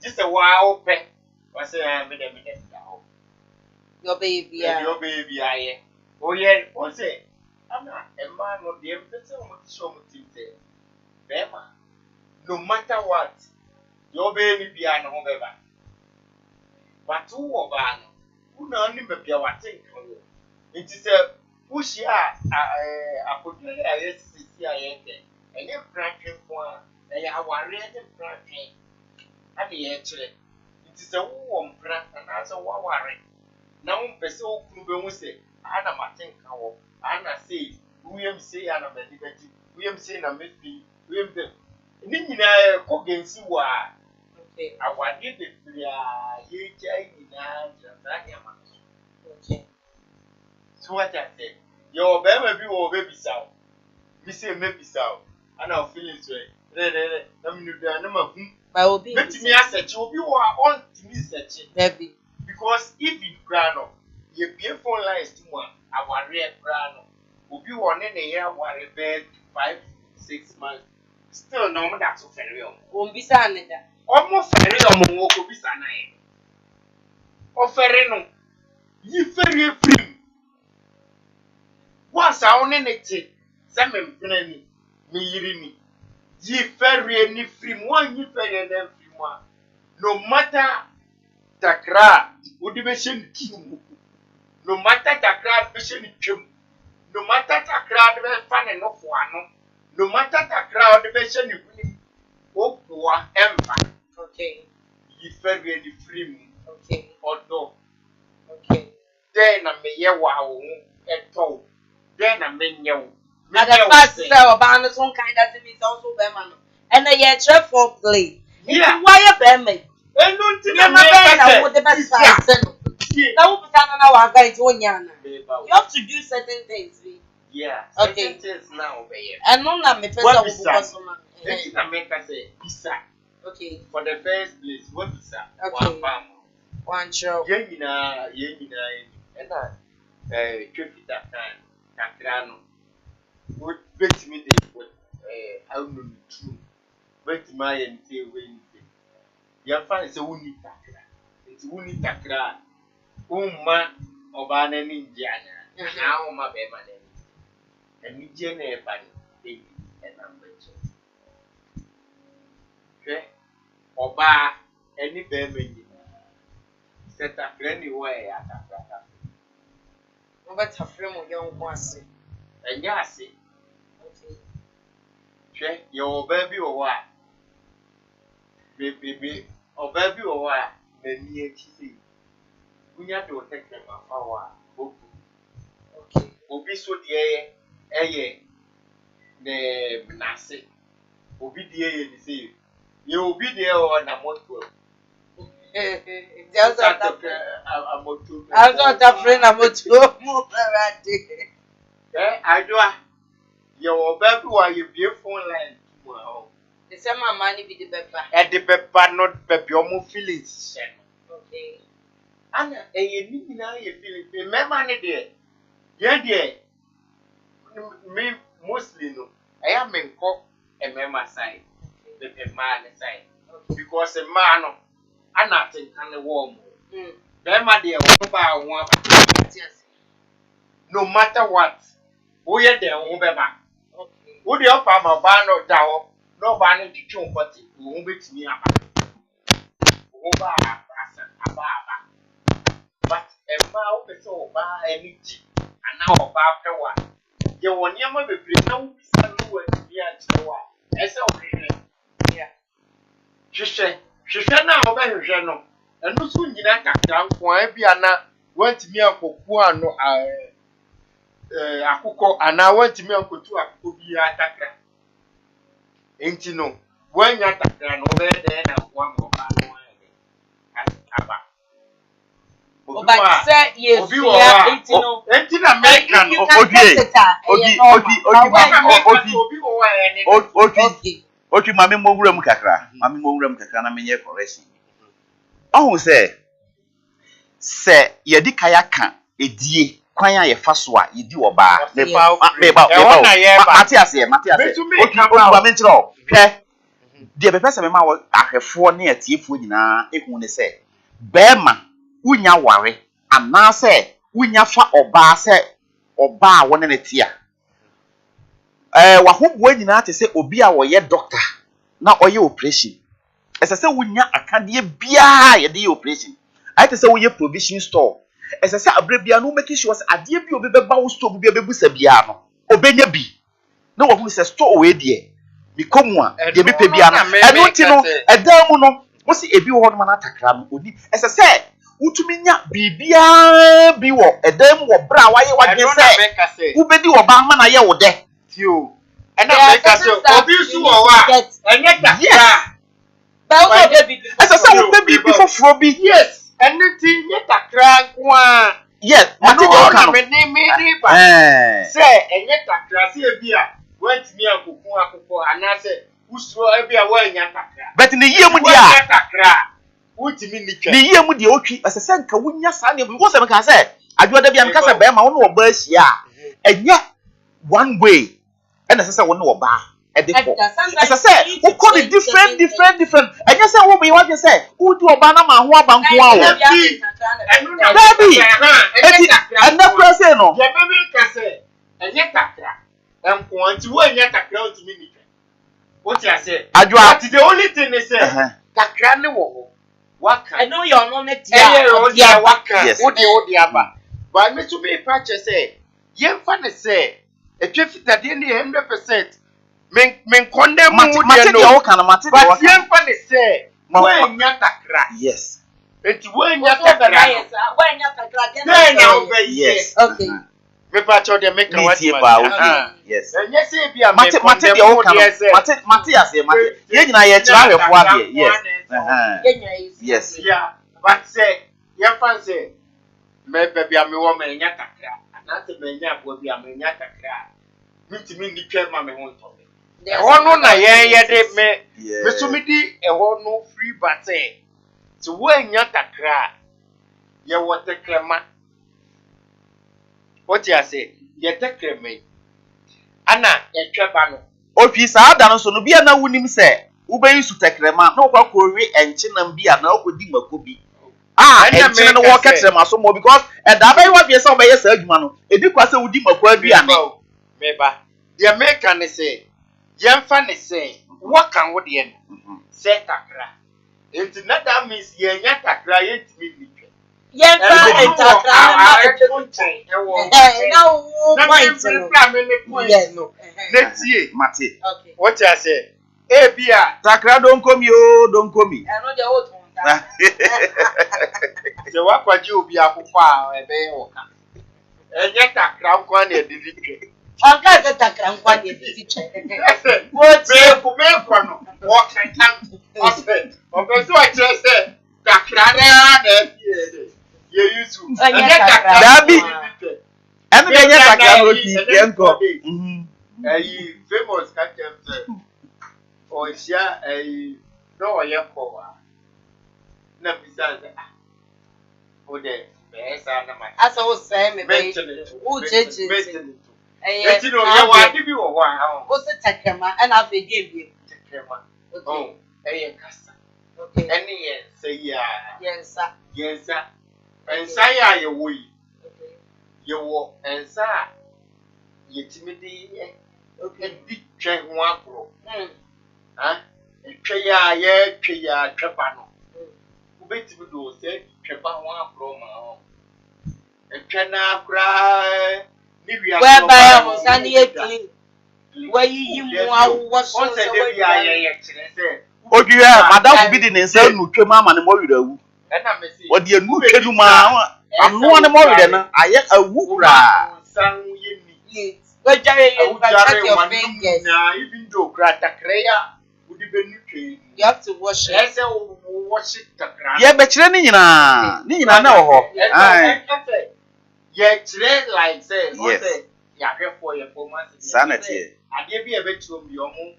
just a wild pet. Was a minute now. Your baby, Your baby, I oh, yeah, what's it? I'm not a man of the emphasis on what show me today. Bema, no matter what, your baby be an over. But who of an who know him be our thing. It is a push ya a put a SCCI and then branching one, and I want to branching. And the actually, it is a warm plant and as a warring. Now, Peso Kuba say, Anna Martin Cow, Anna say, William say, Anna Liberty, William say, I may be, William them. Nina Cogan Siwa. I want it if we are ye in a so what I say, your baby or baby sound. We say maybe sound, and I'll feel it way. I'm not I will be. Let me ask you, you are on to me such Baby. because if you grano, your beautiful lines to one, our rare grano, will be one in a year, one bed 5-6 months. Still, no, that's so very Won't be signing that. almost very almost will be sanai. Offering you very free. Once I own it, some penny, me, ye ferry any free one, you ferry and every one. No matter the crowd, would be mission king. No matter the crowd, mission king. No matter the crowd, fun enough one. No matter the crowd, mission you. Oh, poor empire. Okay. Ye ferry any free. Okay. Or no. Okay. Then I may yell wow at all. Then I may yell. But the first sell about some kind of thing is also Berman. And a year chef for play. Yeah. Why a Berman? And don't you know the best side. Now, I'm going to Onyana. You have to do certain things. Yeah. Okay. Things now, baby. And no, I'm a person. Let's make us say pizza. Okay. For the first place, what pizza? Okay. One pound. One show. Yenina, and I, trip that time. Takrano. Would bet me the I don't know true. Bet my and say when you find a wounded takra. It's wounded takra. Man of an Indiana. Now, my baby. And me, Jenny, baby, and I'm betting. Okay? Or bar any baby. Set up anywhere at a brother. But a friend of young ones. And yes, okay, your baby or what? Baby, or baby or what? Then ye see. We have to take them of our book. Okay, will be so dear, the Nasi. Will be dear, you see. You will be there on a motor. Just a motor. I'm not a friend of motor. I do. Your baby, why you beautiful line tomorrow? The same money be the pepper. At the pepper, not pepper, your feelings. Okay. Anna, you need now you feel it. Remember, dear. Yeah, dear. Me mostly no. I am in cock and member side. The man side. Because a man, I'm not in kind of warm. Remember, dear, one. No matter what. Oh, yeah, there won't be back. Okay. Would you offer my banner down? No banner to chum, but it won't be to me about. But a mouth is so bad any tea. And now about the one. You will never be no word to be at the one. That's okay. Yeah. She said now over her general. And no soon you not down for every anna went me up for one. Akuko and I went to me uncle to a be attacker. Ain't you know when you're attacking over there and one more but said yes, you know, American Okay, mami mo wura mu kakra. Mami mo wura mu kakra na menye correction. Ohun se ye di kaya kan edie kwan a ye fa so a ye di oba. Me ba. Mate ase. Okay, ba me nchiro. Hwe. De be pese me ma wo ahwefo ne atiefo nyina ehun ne se. Bema unya ware ana se unya fa oba se oba a wona ne tia. Wa hobo nyina te se obi a wo ye doctor na oye operation. Ese se wunya akade bia ye de operation. Ai te se wo ye provision store. Ese se abre bia no make sure se ade bi obi beba wo store bia bebusa bia no. Obenya bi. Na wo hu se store we de. Mi komu a de bi pe bia no. Eno ti no edan mu no wo se ebi wo no na takra no oni. Ese se utumi nya bibia bi wo edan mu wo bra wa ye wadwe se. Wo bedi wo ba ma na ye wo de. Tio. And I make us obi su wo wa. Enye takra. But baby, as I said, baby before Froby. Yes, anything yet a crack one. Yes, Material can be named. Say, and yet a classy beer went me a cuckoo, and I said, who's a beer wearing a takra. But in the year with the takra, what you mean the year with the oak, as I said, Kawunya Sunday, we was a say, I do the young Casa Bear, my own birds, yeah, and yet one way, and as I said, one no bar. As I said, who call it different. I just said, what we want to say, who do a banana, who are bank, baby, and that person, no, and yet and want to wear yet a crowd to me. What I say, I dropped the only thing is, that granny wall. What I know you're not next year, what can the other. But me to be purchase say, young funny say, a trip that in the 100%. Men condemn Matilda can Matilda. But young funny say, when yatakra. Yes. It's when yatakra. Yes. Okay. Me patcho de make what you yes. And yes, if you are Matilda can Matilda say, you know, you're trying to yes. Yes. Yeah. But say, young fan say, maybe I'm a woman yatakra. And that's a man will be a man yatakra. Meet me the chairman won't talk. Ono na ye de me so me di eho no free bate so when ya takra ye wote krema what you say ye tekreme ana ye tweba no ofi sa ada no so no bia na wunim se wo be yusu tekrema na wo kwa we enchenam bia na wo di makobi enchene no wo ketrema so mo because e da be wa bia se wo be yes adwuma no e di kwa se wo di makwa aduane meba the American say Yemfa ne say, what can what the end? Say takra. Into that means ye takra yet me. Yemfa and takra. No, let's see, Mati. Okay. What I say? Eh, Bia, takra don't come you, don't come me. I know the old one. The what you be a papa, a beoka. And yet takra one a delivery. I got the takra one teacher. What I can't. Okay, so I just said, takra, you used to. Dabi. And then you takra roti, yanko. A famous captain. Or share a no, yanko. No, besides, oh, there. As I was saying, who judges? And you know, I give you a while. What's a takama? And I forgive you. Oh, a custom. Okay, any say, yes, sir. Yes, sir. And say, you will. You walk and sir. You timidity. Okay, big train one pro. Huh? And Traya, Trapano. Who bet you do say, Trapan one pro, my own. And Chana cry. Whereby I was only where you was on the okay, Madame Bidin and say, no, Mama, and more you. What do you know? I'm no one more than I yet a woora. But your fingers now, even though Gratakrea would have been you have to wash it. Wash it. Yeah, but Nina, no. Yeah, like say, yes. Yeah, for your 4 months. Sanity. I give you a bit to your moon.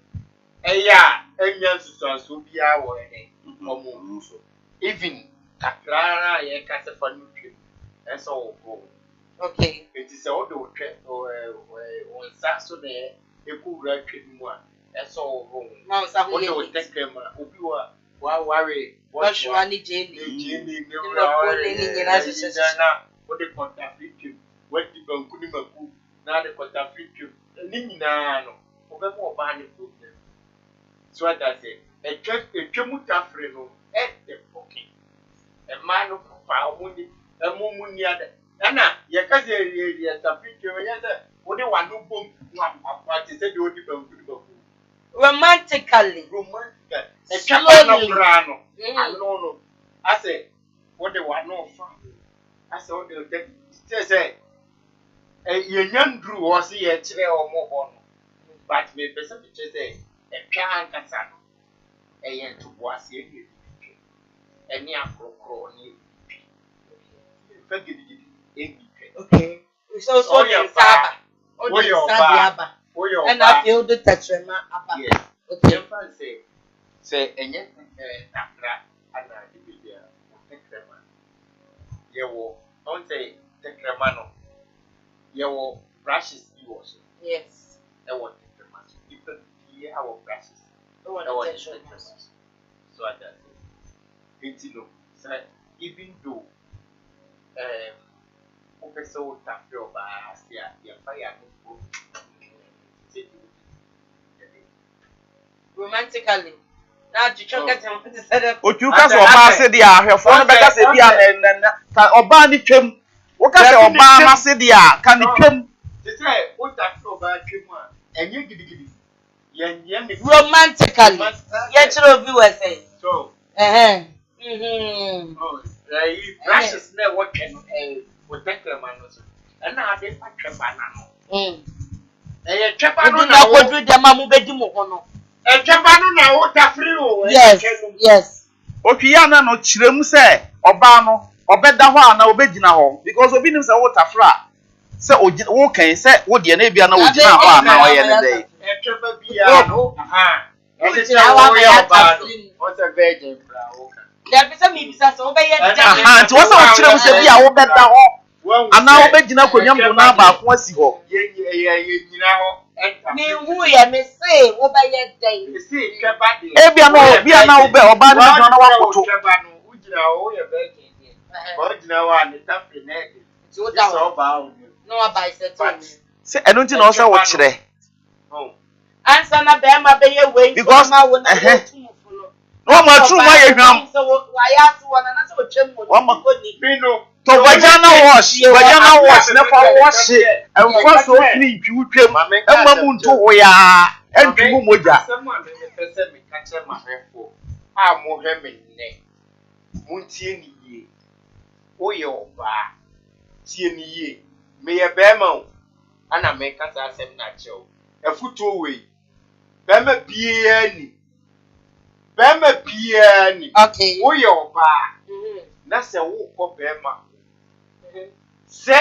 Eya, enya susu bi awo ene. Omo so. Even kakra ye ka se fa nutwe. Eso wo. Okay. It is all the twe on sa so na ekura twe mu a. Eso wo. Now sa ho What ye. do take them obi wa worry what you want jeni. Jeni Ni nyina hyehyɛ. na what the contact fit what the banku ni maku na the contact fit ni nyina no obemo oba ni problem. So that say etwa mutafre no the okay a man of power money a mumuni ada ana ye ka se ye tafiti we ye se wo de wa no bom na apart say de odi banku ni maku Romantically. Etwa no bra no no I say what the one no fa I say what the say ye nyandru wo se ye kire omo ho no but me person say etwa ankasa no eye to boase ye eni akrokro ni fagidi okay so the saba o the saba and I feel the tetrema aba yes okay say enye takra ana dibia tekrema yewo on say tekrema no yewo brushes you also yes e want tekrema different here our brushes I want tekrema so that it's no say even though so tafio ba sia ya fire no romantically now to chocolate and set up Otu ka se oba se dia ahwefo no beka se dia na ka oba ni twem wo ka se oba ma se dia ka ni twem they say what tafio ba twem a enye gidigidi yen romantically ye chiro viewers say so oh precious na what can what take them no so and na dey patwa na no tweba no na kodru dem amu bedi mo ho no tweba no na wo tafri o yes otu ya na no kirem se oba no obeda ho ana obegina ho because obi nim se wo tafra se wo kan se wo de na bia na wo gina ho ana wo ye ne dey tweba bia aha e se wo ya ba what's a virgin bra there be some bisa so be ye aha nti wo se wo kirem se bia wo beda ho ana obegina konwam na ba ko asi ho ye nyina ho me hu ye me say wo be ye den see tweba de e bia na wo be oba ni na wakoto tweba no ujina ho ye virgin de ba ujina wa ni tafri na e ti wo da so ba o no abai settle se enu nti na wo se wo kire answer na be ma be ye we because ma wo na no ma true ma ye hwam so wa ya so na na so twem mo ni bino to vagina wash na fa wash and for so clean twi twem emma mu nto ho ya entwi mu moja sama me pese me ka che ma hefo a mo hwe me ne muntie ni yie o ye oba tie ni yie me ye be ma o ana me ka sa asem na che o afuto we be ma bia ni okay o ye oba na se wo ko be ma se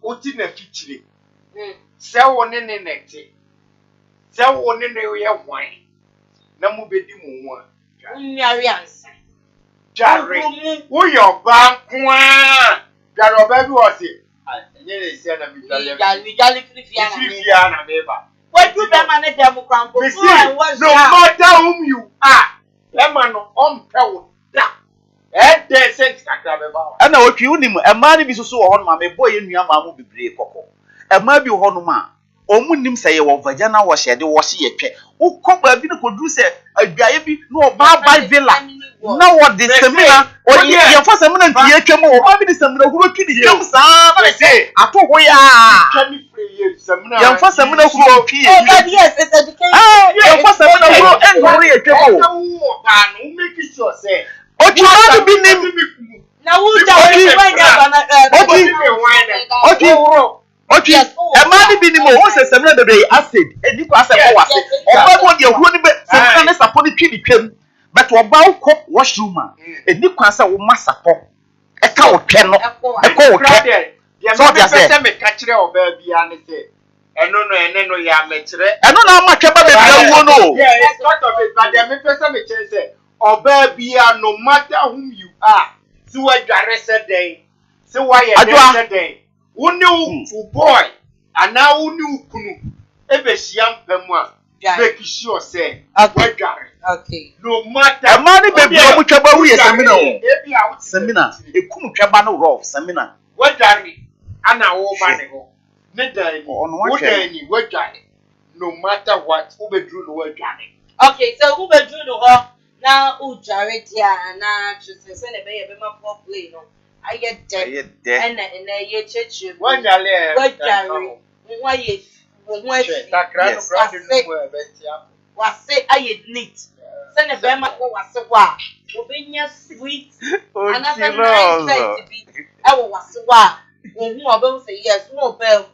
oti na fichire se wo ne nete se wo ne ye hwan na mu bedi mu ho a nyari ansa jare wo yo ba kwa jare oba bi wo se enye le se na mi jale krifia na meba what do them and them crampo no matter whom you are ema no on pe wo da decent kakra be ba ana otwi unim ema ni bi so wo ho no ma me boy nua ma mu bebre kokko ema bi ho no ma omu nim se ye wo vagina wo shede wo hye yetwe ukọ ba bi ne koduru se aduaye bi no oba by villa na wo de semina o ye fa semina ntie twem o ba bi de semina huro twi di twem saa na se ato ho ya twemi free ye semina ye fa semina huro twi ye yes it's education ye fa semina huro en huro ye twem o ba no make sure say o twi na bi nim na wo da when okay ema ni bi ni mo o se semina de be acid eni ko acid ko wase oba mo de huro ni be semina ne sapo ni twi di twem but oba ukọ washroom a eni kwa sa wo masapo e ka wo twe no e ko wo twe so dia say me ka kire oba bia ne say no ya metre. Eno na amatwa ba bebi awu no. Yeah, it's part of it, but the person me say oba bia no matter whom you are, see what you arrested day. See why you arrested day. Woni fu boy, and now woni kunu. Ebe siam pemwa. Make sure say what you okay. No matter. E ma ni bebi omu twa ba wu ye semina o. Semina. Ekum twa ba no rough semina. What you ana wo ba ne ho. Ne dan ni what you no matter what, who be drew the word Johnny. Okay, so who be drew the hall now? Who Jared here now? Just send a baby my poor play. No, I get dead. And I get church. One Jared. What Jared? Why is was say I get neat. Send a baby was a wa. Obinia sweet. Another nice thing to be. I was a wa. Who about say yes, no bell.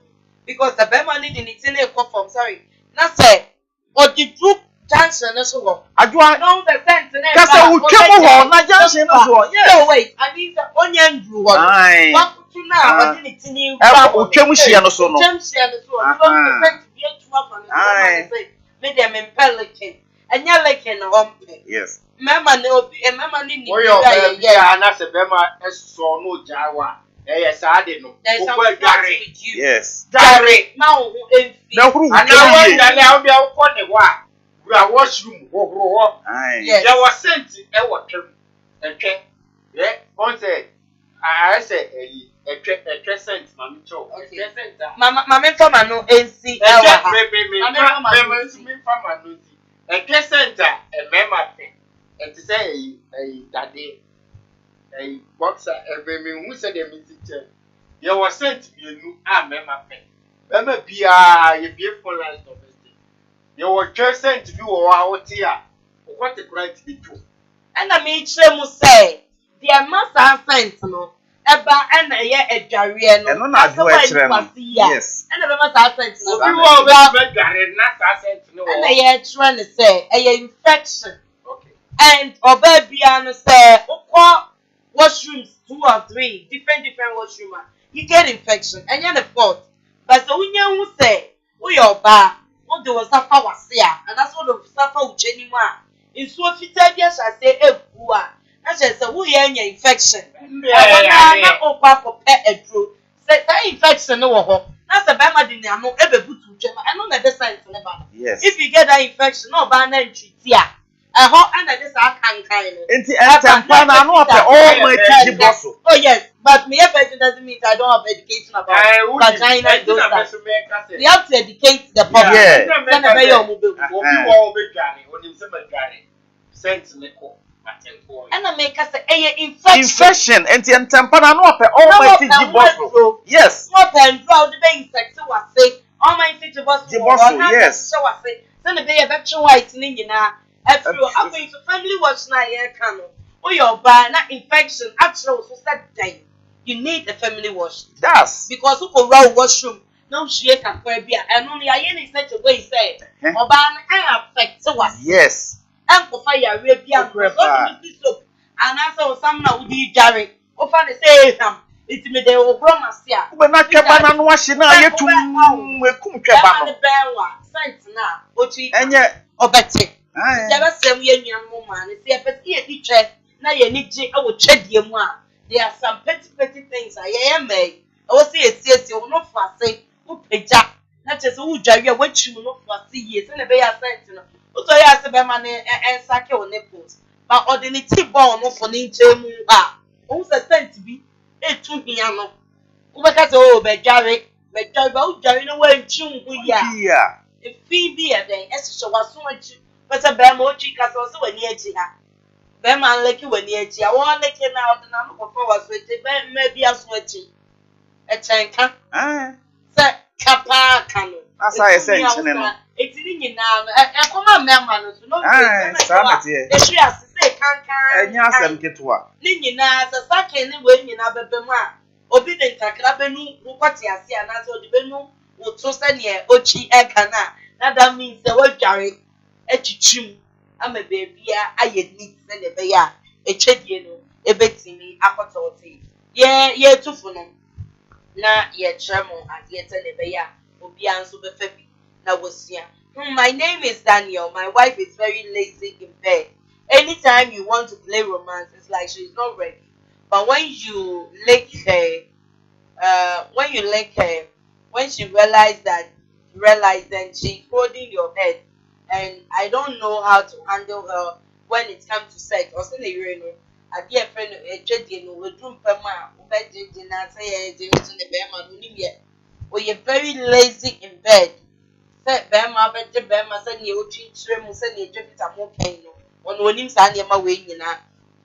Because the Bema need in it in a conform, sorry. Now say, or the troop Johnson as well. I do I know the sense in it. Kasa ukemo na Johnson as well. No, wait, I need the onion drew one. What to now? I didn't see you. Ukemo shia no so no. Shia no so. I'm going to be a trap on the made them in Pelican. And you're like an ompe. Yes. Mamma no be a mamma need you. Yeah, and that's a Bema as so no Jawa. Yes, I didn't know. There's something with you. Yes. Gary. Now, and now I'll be out for the one. We are washroom. Yes. There was sent a water. Okay. Yeah. One said, I said, a crescent, Mammy Cho. Mamma, Fama, no, AC. A crescent, a member thing. And to say, a daddy. A boxer, a baby who said a message. You were sent to be a new arm, Emma Pen. Emma be a beautiful life of it. You were just sent to do our tear. What a great to be true. And I mean, she must say, the must have sent no. Eba and a year at Jarian, and not do it. Yes. And the must have sent no. You always Jarian, not sent no. And a year trying to say, a infection. Okay. And or baby, and say, washrooms 2 or 3 different washroom. You get infection and you're the fault. But so when you say, we are bad, what do suffer was here, and that's what the suffer with anyone. In so if you tell yes, I say, eh, poor. That's just a we are infection. Yeah, oh, papa, pet a true. Say, that infection, no, that's a bad man. I know every boot to check. I know never science never. Yes. If you get that infection, no bad and treat ya. And I just can't kind of. Oh yes, but me education doesn't mean I don't have education about vagina and those stuff. We have to educate the public. And I make us say infection and the tampana no pe all my things bottle. Yes. What and draw the insect so I say all my things bottle. Yes. So I say send the bay of white in now. I'm going to family watch now here can or your bad not infection actual so that day. You need a family wash. That's because who can roll washroom no she can be and only I in such a way say or ban I affect so what yes and for fire Arabian soap and also some now would you Jerry or find say it's me they will promise ya but not cabana wash now you to come cabana sense now ochi and yet obeti there some young woman see a petty check now you need to I will check you more. There are some petty things I am made. I will see it says you will not fussy, who pay jack, not just who jagger, what you will not fussy years, and a bay sentinel. Also, I asked about money and sack your nipples. But ordinary bone of an inch who's a sent to be a 2 piano. Who because oh, but Jarry, but Jarry, no way, tune, we are. If Phoebe a day, as she was so much, but a bamo chicas also a near Tia. Bema like you when you I want to get out and I'm going forward with it, maybe I'm sweating. A tanker, say, Kappa canoe. As I said, it's in you now. I come on, man, no, she has to say, can't yes, and get what? Nina, as a second when you know, Bema, obedient Takrabenu, Mupatia, and as the Benu, would so send ye, Ochi, Ekana. That means the word Jarry, Echichum. I'm a baby, I need send a bear, a chediano, a betini, a pototi. Yeah, 2 for no. Now, yet tremble, and yet a bear. Obianso Befebi. Now was here. My name is Daniel. My wife is very lazy in bed. Anytime you want to play romance, it's like she's not ready. But when you lick her, when she realizes then she's holding your head, and I don't know how to handle her when it comes to sex. Or say you know, a dear friend, a judge, we do perma, or you're very lazy in bed. Say Bema, but Bema send you to send you to more pain. On him, Sandy, my way, you know,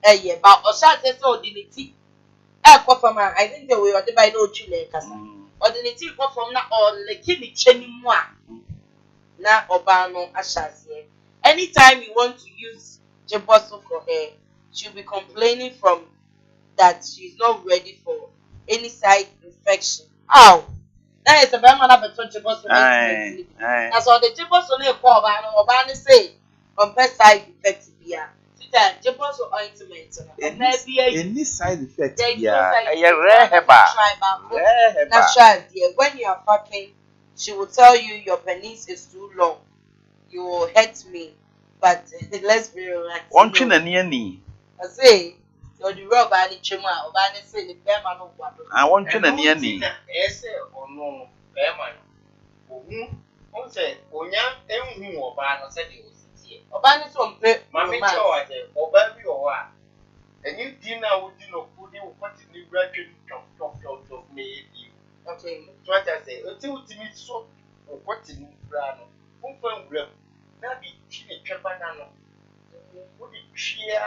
but Osha says so, dignity. I think they were the by no chile, or the native from now or the kidney chenny moi. Now, Obano, Ashas here. Anytime you want to use Jebosso for her, she'll be complaining from that she's not ready for any side infection. Ow! That is a very man of a Jebosso. That's all the Jebosso near Obano say on best side effects. Jebosso ointment. Any side effect? That's right, dear. When you are fucking, she will tell you your penis is too long. You will hurt me, but let's be relaxed. One chin and near. I say, so the rub and the chima, or I say the bearman of what I want chin and near me. Or no, bearman. Who said, Onya, and who or ban or said you. Obani from Mammy George, or baby or what? And you dinner would know who you put in the bracket of me. Okay, what I say, until to me so or what in brown, who found grip, not be chili cabanano. Would it cheer?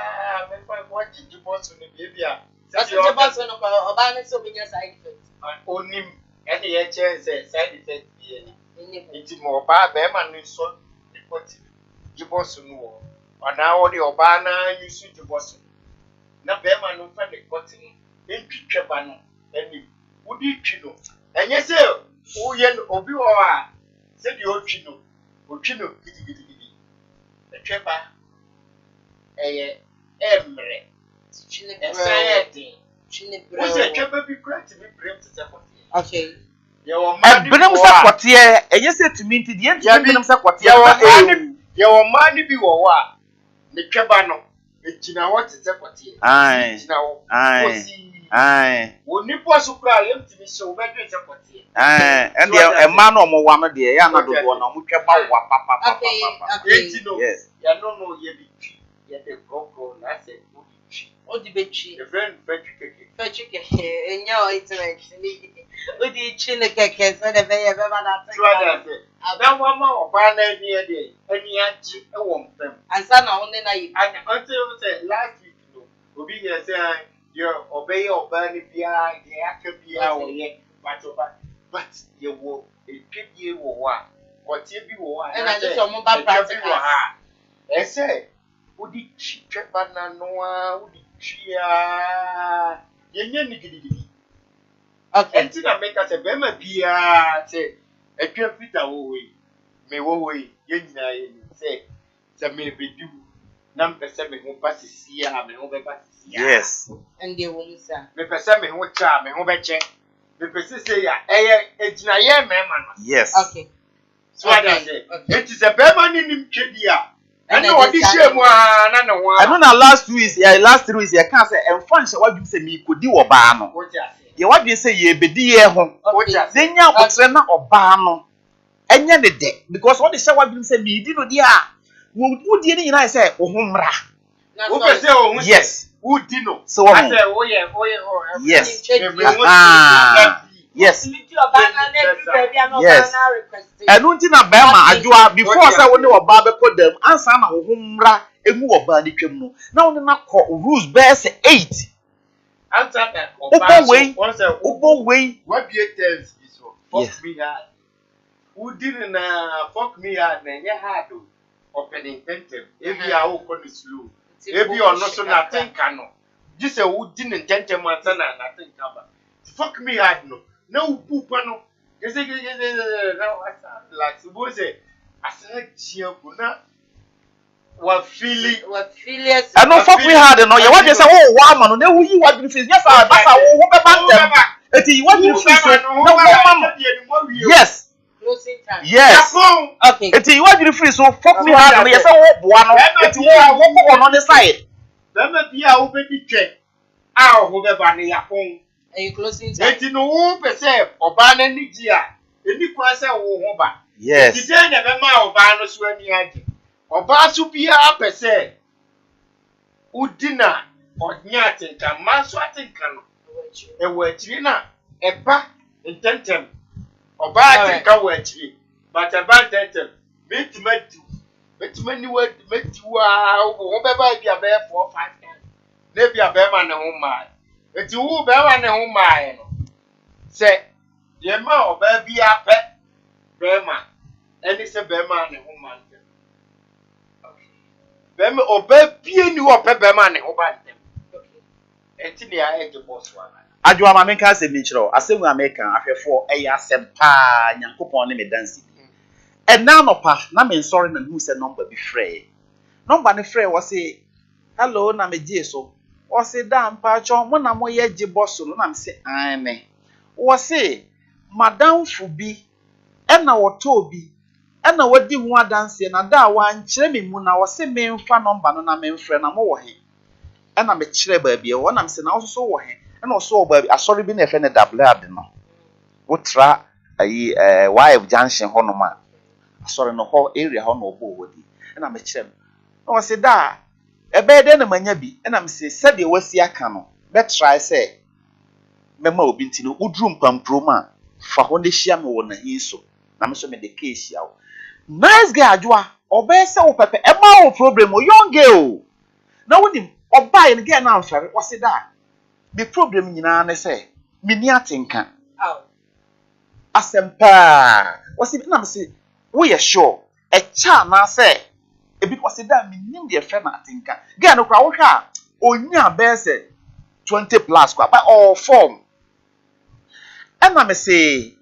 What did you want to the baby? That's your boss on Obani so many side effects. Only any chance side effect be any more bad bearman is so important. Jibosu no or now the Obana you see Jibosu. Na Bema no find the cotton in Chibano and would you chino? And yes, sir, oh, yen Obiwa said the old chino, Ochino, the Chepa, Emre, was a Chepa be great to be brim to support. Okay. Benham Saquatier, and you said to me to the end, Benham Saquatier. Your money be what? The Cabano, it's now what is up with you. Aye, Would you possibly empty me so bad as up with you? Aye, and a man or more one of the Yana do one on which about papa. Yes, you don't know yet be cheap, yet a cocoa, and I said, what the bitchy, a friend, fetch in your interest. Would you chin a cake and the very ever that one more banner near the any anti a woman. And son only night until last week, will be here saying you obey or burn it behind the actor behind but you will a trip you will what you be one and I just mobile practice. I say, would it cheap banana noa, would it cheer? Okay, and I make us a bema pia say. A pure Peter away, may away, yen say, some may be due. Number 7 who passes here, may over passes. Yes, and the woman, sir. May pass me who charm and over check. The person say, it's not a man. Yes, okay. So I say, it is a beman in him, Chedia. I know what this year, I don't know last 2 weeks, last 3 weeks, I can't say, and French, what you say me could do a ban. What you say, ye be dear home. Then ya was or ban. And yet the day, because what the shower you say me, did dear. Would you I say, oh, humra? Yes, who did know? So I say, oh, yeah, yes, yes, yes. I don't think a Bama, I do before I went to a barber put them, and some of humra, a more body criminal. Now, the not call rules bears 8. Answer that. Open way. What be it tells is so. Fuck me hard. Who didn't fuck me hard, man? You had to open intentive. If you are open slow, if you are not so nothing cannot. Just a who didn't intend to matter nothing cover. Fuck me hard, no poop, no. You say, no, like suppose I said, Giabuna. What feeling? I don't fuck me hard enough. You want to say, oh, woman, no, you want to say, yes, I what about them? What you feel? No, yes. Yes. Okay. It's you want you free so fuck me hard. Me say what boano. It's what on the side. Bema bia wo be di twen. A wo be ba ne yapon. Are you closing time? Eti no wo pe se oba na ni gi a. Eni kwa se wo ho ba. Yes. Ti den na be ma oba no so ani age. Oba so bia pe se udina onya atenka ma so atenka no. E wo achiri na eba intentem. Oba atenka wo achiri. But eba intentem. Metimani wo metiwa wo be ba bia be 4-5 times. Na bia be ma ne ho mai. Eti wo be ma ne ho mai no. Se ye ma oba bia pe be ma. Eni se be ma ne ho mai. Be me oba bia ni wo pe be ma ne ho ba ntem. Enti ne ya eje boss wa. Adwa ma menka se bi kiro asemu American ahwefo eya sempa nyankopon ne me dansi. And now no pa na me sorry na who say number be free. Number ne free was say hello na me je so. O say da mpa cho mo na mo ye je boss no na me say ane. O say madam fu bi e na woto bi e na wadi hu adanse na da wa nkyere me mu na o say me mfa number no na me mfrɛ na mo wo he. E na me kyerɛ ba bi e wo na me say na wo so wo he. E na so wo ba bi asori bi na efe ne double ad no. Wo tra ayi wife junction ho no ma. Sorry no ho area ho no obo wodi na me kire no no se da ebe de na manya bi na me se de wasi aka no be try say mema obi ntino udru mpampro ma fa ho ne hia me wo na hinso na me so me de case ya wo nice guy adwa obe se wo pepe e ma wo problem o young girl na woni oba ye ne girl na amfare wo se da be problem nyina na se me ni atenka asempa wo se na me se we are sure a cha na say e bi kwase da minim de fe na atinka ga no kra wo hwa onya be say 20 plus kwa ba all form e na me say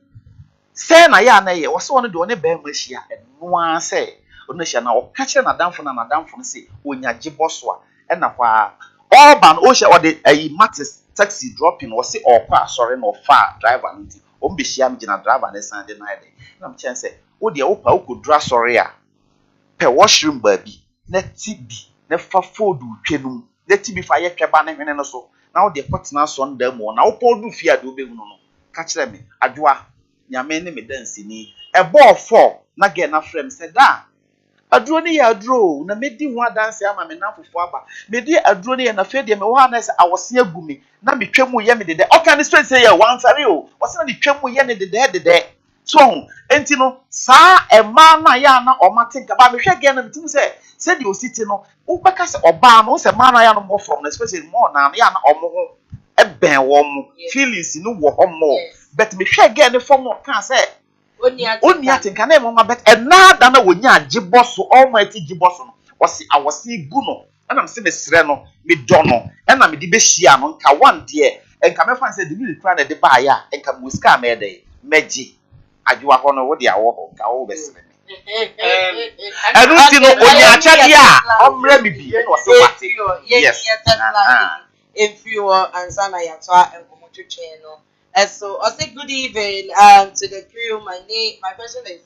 na ya na ye wo se won de one be ma hia eno a say ono hia na o ka kire na damfo no say onya giboso a e na kwa urban o hia o de ayi matis taxi dropping wo se o kwa sorry no fa driver nti o mbe hia me gina driver na san de na ide na me chen say wo de wo pa wo kodura sorry a pe washroom ba bi na tibi na fa fold twenum na tibi fa ye tweba na hwene no so na wo de potena so nda mu na wo podu fi ade obehu no ka kire me adwoa nyame ne me dansi ni e ball 4 na ge na frame se da aduro ni ya aduro na medi hu adanse ama me na fofo aba medi aduro ni ya na fe de me wa na se awose agumi na me twemu ye me de o kan straight say ya wansare o wo se na de twemu ye ne de so enti no sa ema na ya na o matinka ba me hwe ge na mitim se de ositi no wo beka se oba no se ma na ya no mo from especially more na ya na omo ho e ben wo mo feelings no wo homo but me hwe ge ne form kan se oni atinka na mo ma bet e na da na wonya agiboso almighty giboso no wose awose gu no na me se me sre no me do no na me di be hia no nka one de enka me fan se de bi kra na de ba ya enka muska me de meji adwa ho no wo de awo ho ka wo besene anu ti no onya achade a omre bibi no wo se wate yes inferior and sana ya to enkomo twetwe no so I say good evening to the crew. My question is,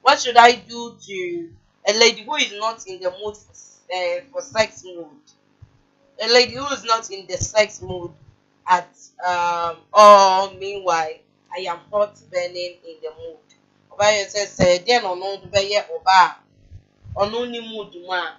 what should I do to a lady who is not in the mood for sex mood? A lady who is not in the sex mood at or meanwhile I am hot burning in the mood. Oba you say then no do be ye oba ono ni mood ma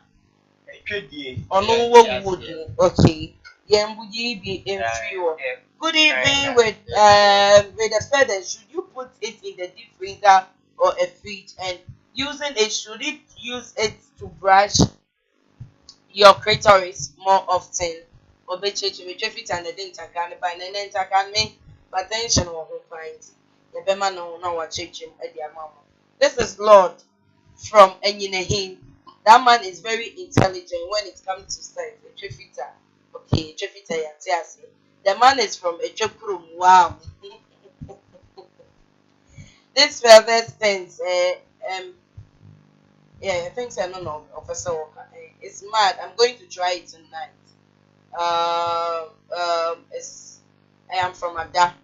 Etwedie ono wo mood okay yembuji be inferior. Good evening with the feather. Should you put it in the deep freezer or a fridge? And using it, should it use it to brush your clitoris more often? Or be check with fit and the didn't can by and then can me but tension or find the bema no what check him at their mama. This is Lord from Enyinehim. That man is very intelligent when it comes to sex. Okay, Trefita Yatiasi. The man is from Echokrum. Wow. This further stands yeah, I think I don't know, Officer Walker. It's mad. I'm going to try it tonight. I am from Ada.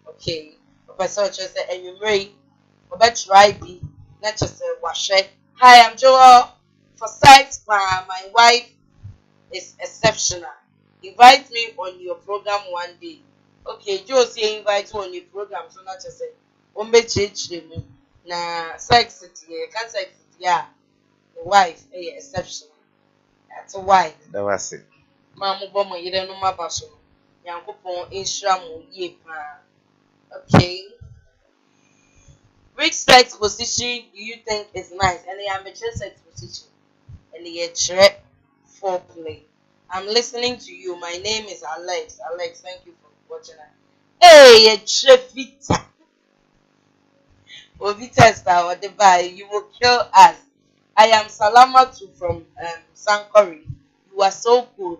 Okay. Professor just said, and you may try be Not just wash it. Hi, I'm Joel. For sight, my wife is exceptional. Invite me on your program one day. Okay, Joe say invite you on your program, so not just say me. Na sex it, can't sex it, yeah. The wife, exceptional. That's a wife. That was it. Mamu bomo yire no mabaso. Yankopon inshra mo ye pa. Okay. Which sex position do you think is nice? And the amateur sex position. And the threat foreplay. I'm listening to you. My name is Alex. Alex, thank you for watching. Hey, Trevita. Ovita star or the buy, you will kill us. I am Salamatu from Sankori. You are so good.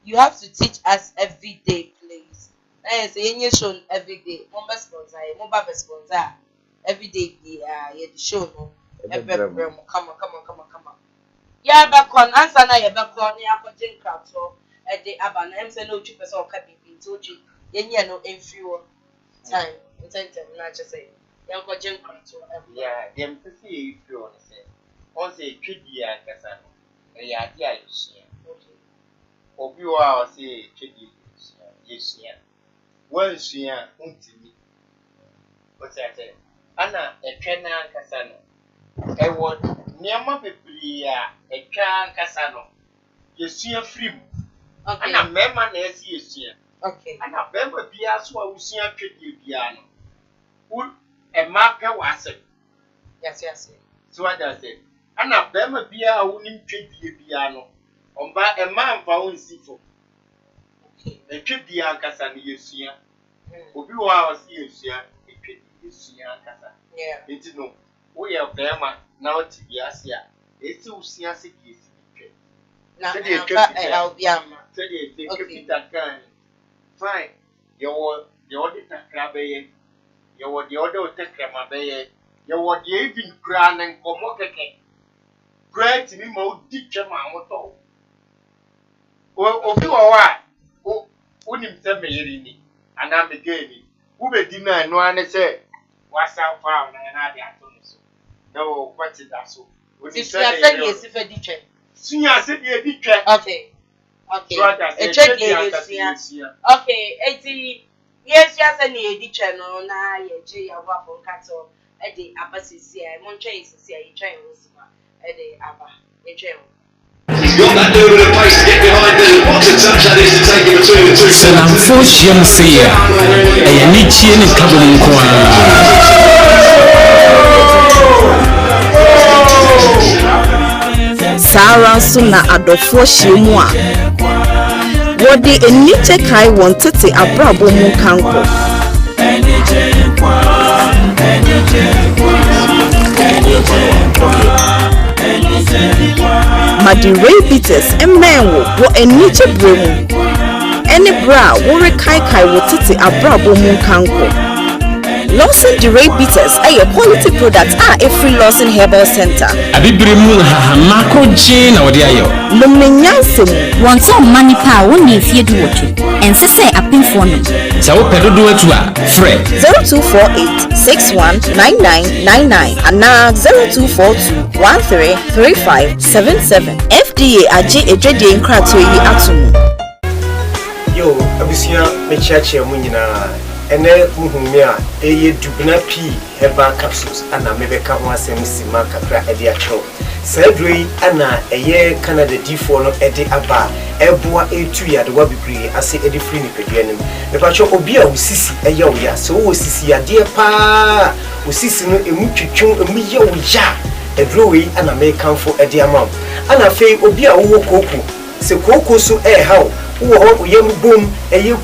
You have to teach us every day, please. I say you show every day. Mobile sponsor. Every day, you show no. Come on. Yeah, back on answer now. You back on. You have to crowd so at the Aban. I'm saying no 2% or cabin. Told you. You no inferior time. Incentive. Not just say. You have to crowd so. Yeah, them to see if you want to say. On say trivia kasano. Yeah, yeah, you see. Okay. Obi wa say trivia. Yes, yeah. Well, see, untimi. What's that? Ana etwena kasano. Ewo niama bebria etwa kasano. Yesua free. Okay. Ana mema na esi yesua. Okay. Ana bema bia so a usua twedie bia no. Ul e mape wase. Yes. So what does it? Ana bema bia a unim twedie bia no. Omba e ma mfa wonsifo. Etwedie akasa ne yesua. Obi wa wase yesua etwedie yesua akasa. Yeah. Enti no. We are bema na oti biase a. Esi usia se ki esi bitwe. Na I'll be ama. Say the capital kan. Fine. You the takra beye. You the other takra beye. You the even grand and komo keke. Great me mo ditche ma moto. Obi wa unim se meyeri ni. Ana me gani. Ube dina no ane se wasa fa na de ato no so. No, what is that so? If you are saying yes, if you ditche. Sunya se de ditche. Okay. Okay, eti yes, you are saying ye ditche no na ye je ya wa fon kato. E de abasisi e mo ntwe isisi e twa ewosima. E de aba. E twa ewo. Got that dude with a pace to get behind the what a touch that is to take it between the two. So I'm forced to say, I need to in Sarah Suna Adolfo Shimwa. What the Enite Kai wanted to Abrabo Mukanko. Madi Ray Beaters and Manwo were a niche bremu. Any bra wore kai wotiti Abrabo Mukanko. Lawson Ray Beaters are a quality product a free Lawson Herbal Center. Abibremu macro chain or the ayo. Luminyansum. Want some money power when you fear to watch it. And say a pin for me. So pedo do it to Fred 0248 619999 and now 0242 133577. FDA aje ejede nkrato yi atumu. Yo, abusia mechiachi munyina. Ene muhumi a eye dubna p herbal capsules ana mebeka ho asem sima kakra ede acho sadrei ana eye Canada D4 no ede aba eboa etu ya de wa bibiri ase ede free ni peduanim mepacho obi a usisi eye wo ya so wo sisi ade pa usisi no emu twetwon emu ye wo ya edroi ana mekanfo ede amam ana fei obi a wo koko se koko so hawo wo yem bom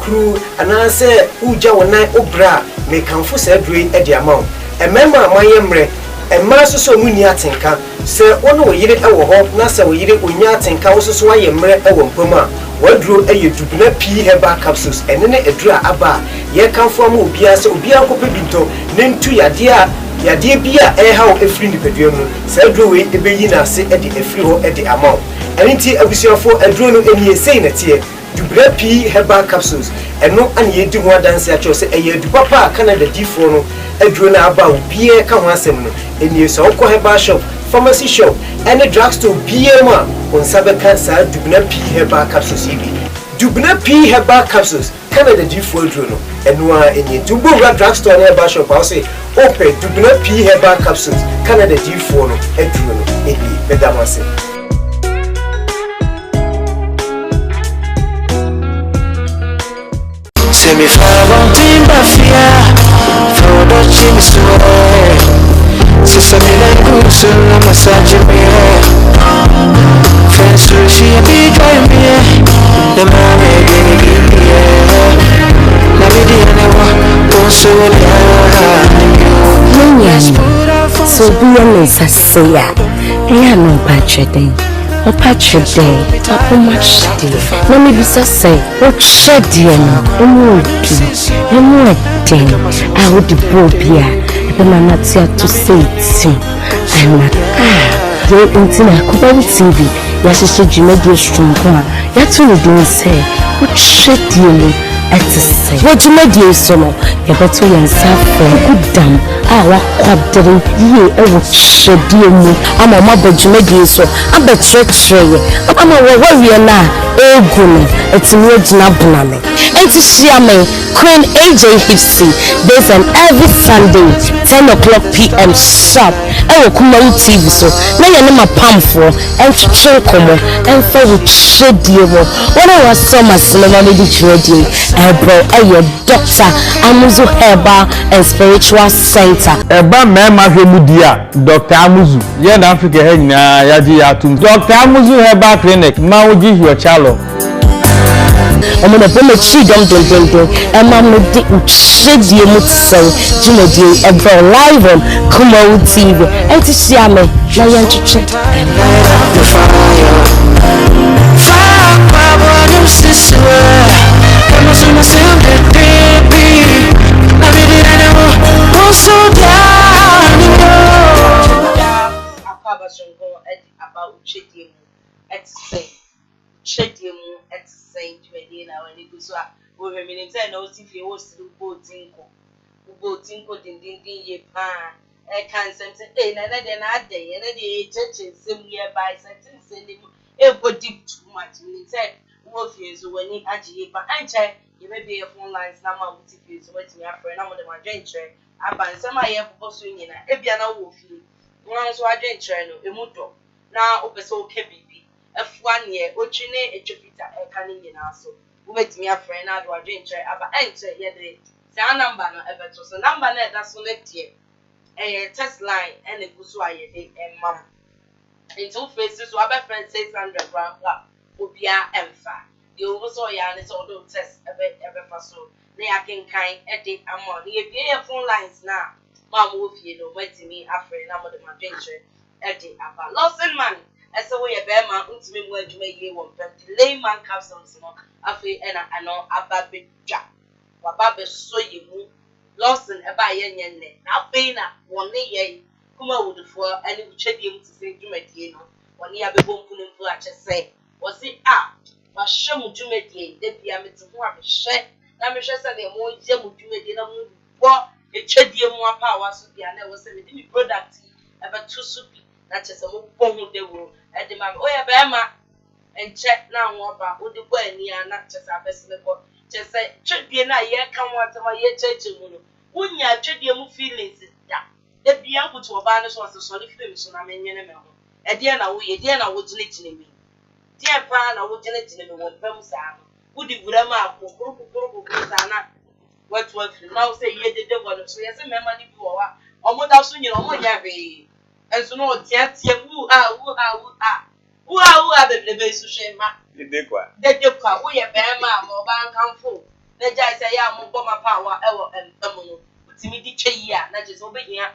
kru anase uja wona obra me kanfo se adrei e dia mawo emema amayemre emma so mu ni atenka se wono wo yire e wo ho na se wo yire onya atenka wo so ayemre e wo mpam a wadro dubna p herbal capsules enene edura aba ye kanfo am obia se obia kopedunto ne ntu yade bia hawo efri ni peduam no se adro we ebeyi na se e de efri ho e de amawo enti abusuafo adro no eni esei na tie dubra p herbal capsules eno an ye di ho adanse a cho se eye du papa Canada D4 no adro na aba obia ka ho asem no eni so ko herbal shop pharmacy shop any drugstore BMA on sabeka sa dubna P herbal capsules ibi dubna P herbal capsules Canada G4 no enwa eni dubu drugstore herbal shop I say open dubna P herbal capsules Canada G4 no edru no ebi bedamase Se mi fa vontimba fia Frodo chimi suore Se sa mi lenguso la massaggi mie Fensu si abito in mie Le mame gini La vidi ne wa Posso so be a laser sayer. I am no patching. O patching, Papa much day. Let me be so say, what shed dear no, and what day I would be here. But I'm not here to say it soon. I'm not. You're into my Kuba TV. Yes, it's a Jimmy strong one. That's what we don't say. What shed dear at the say. What you made you so long? You're better than suffering. Good damn. I walk up there. You ever shed dear me. I'm a mother, you made you so. I'm a church. I'm a warrior now. Oh, goodness. It's a word nabuname. And to see me, Queen AJ Hipsy. There's an every Sunday, 10 o'clock p.m. sharp. I will KUMAWOOD TV so. Now you know my palm for and chill come and for with shed dear. When I was so much cinema lady ready, I brought a doctor Amuzu Herbal and Spiritual Center. Eba mema hwemudia Dr. Amuzu. Ye na Africa he nyina yaji atum. Dr. Amuzu Herbal Clinic ma oji hiochalo. I'm gonna bring a cheat on the and I'm gonna shade you with say, Jimmy, and live on KUMAWOOD TV. And to see me, now you're to check. Saint Medina when you go so we remain say no if you was to go tinko din ye pa e kan something eh na dey na dey na dey church sim nearby certain send him e go deep too much mean say wo fie so when you agi pa anche you may be a phone lines na ma muti fie so what me afre na mo dey ma dwentre aban some aye ko so nyina e bia na wo fie won so adwentre no e mu do na opese o ke bibi F1 year, Ochine, a chupita, a canning in also. Who met me a friend out of a drink, about enter ye. Say a number no ever to a number that's on it year. A test line and a Gusua ye and mamma. In two faces, Wabba friend 600 gram would be a emfa. The oversaw yarn is all those tests a bit ever for so. They are king kind, a day a month. If you have phone lines now, Mamma will feel no wait to me after a number of my venture. A day about lost in money. As a way a bear man, ultimately, where you may hear one, but the layman capsules, Afi and I know a baby jack. Wababe so you move, lost in a bayan yen. Now, Bana, one day, KUMAWOOD for any which him to say to Medino, when he have a bone pulling for I just say, was it but show me to Medine, then be a bit of one share. Now, Miss Sunday, more Jemu to Medina, what a chedium more power, so be I never send me product, about 2 soupy. That's just a more de wool at the man. Oh, yeah, Bama and check now what about the boy near not just a best level. Just say, should be a year come once of my year church. Wouldn't you treat your feelings? The Bianco to a banner was a solid film, so I'm in your name. At the end, I would let me. Dear Pan, I would let you know one Sam. Would you would what was now say ye did the one, so yes, a memory for almost as soon you know what you and so no, yet, who are the base to shame? The Dequa, we are Bama, or Bank full. The judge say, I'm Obama power, and Tamu, with me, not just over here.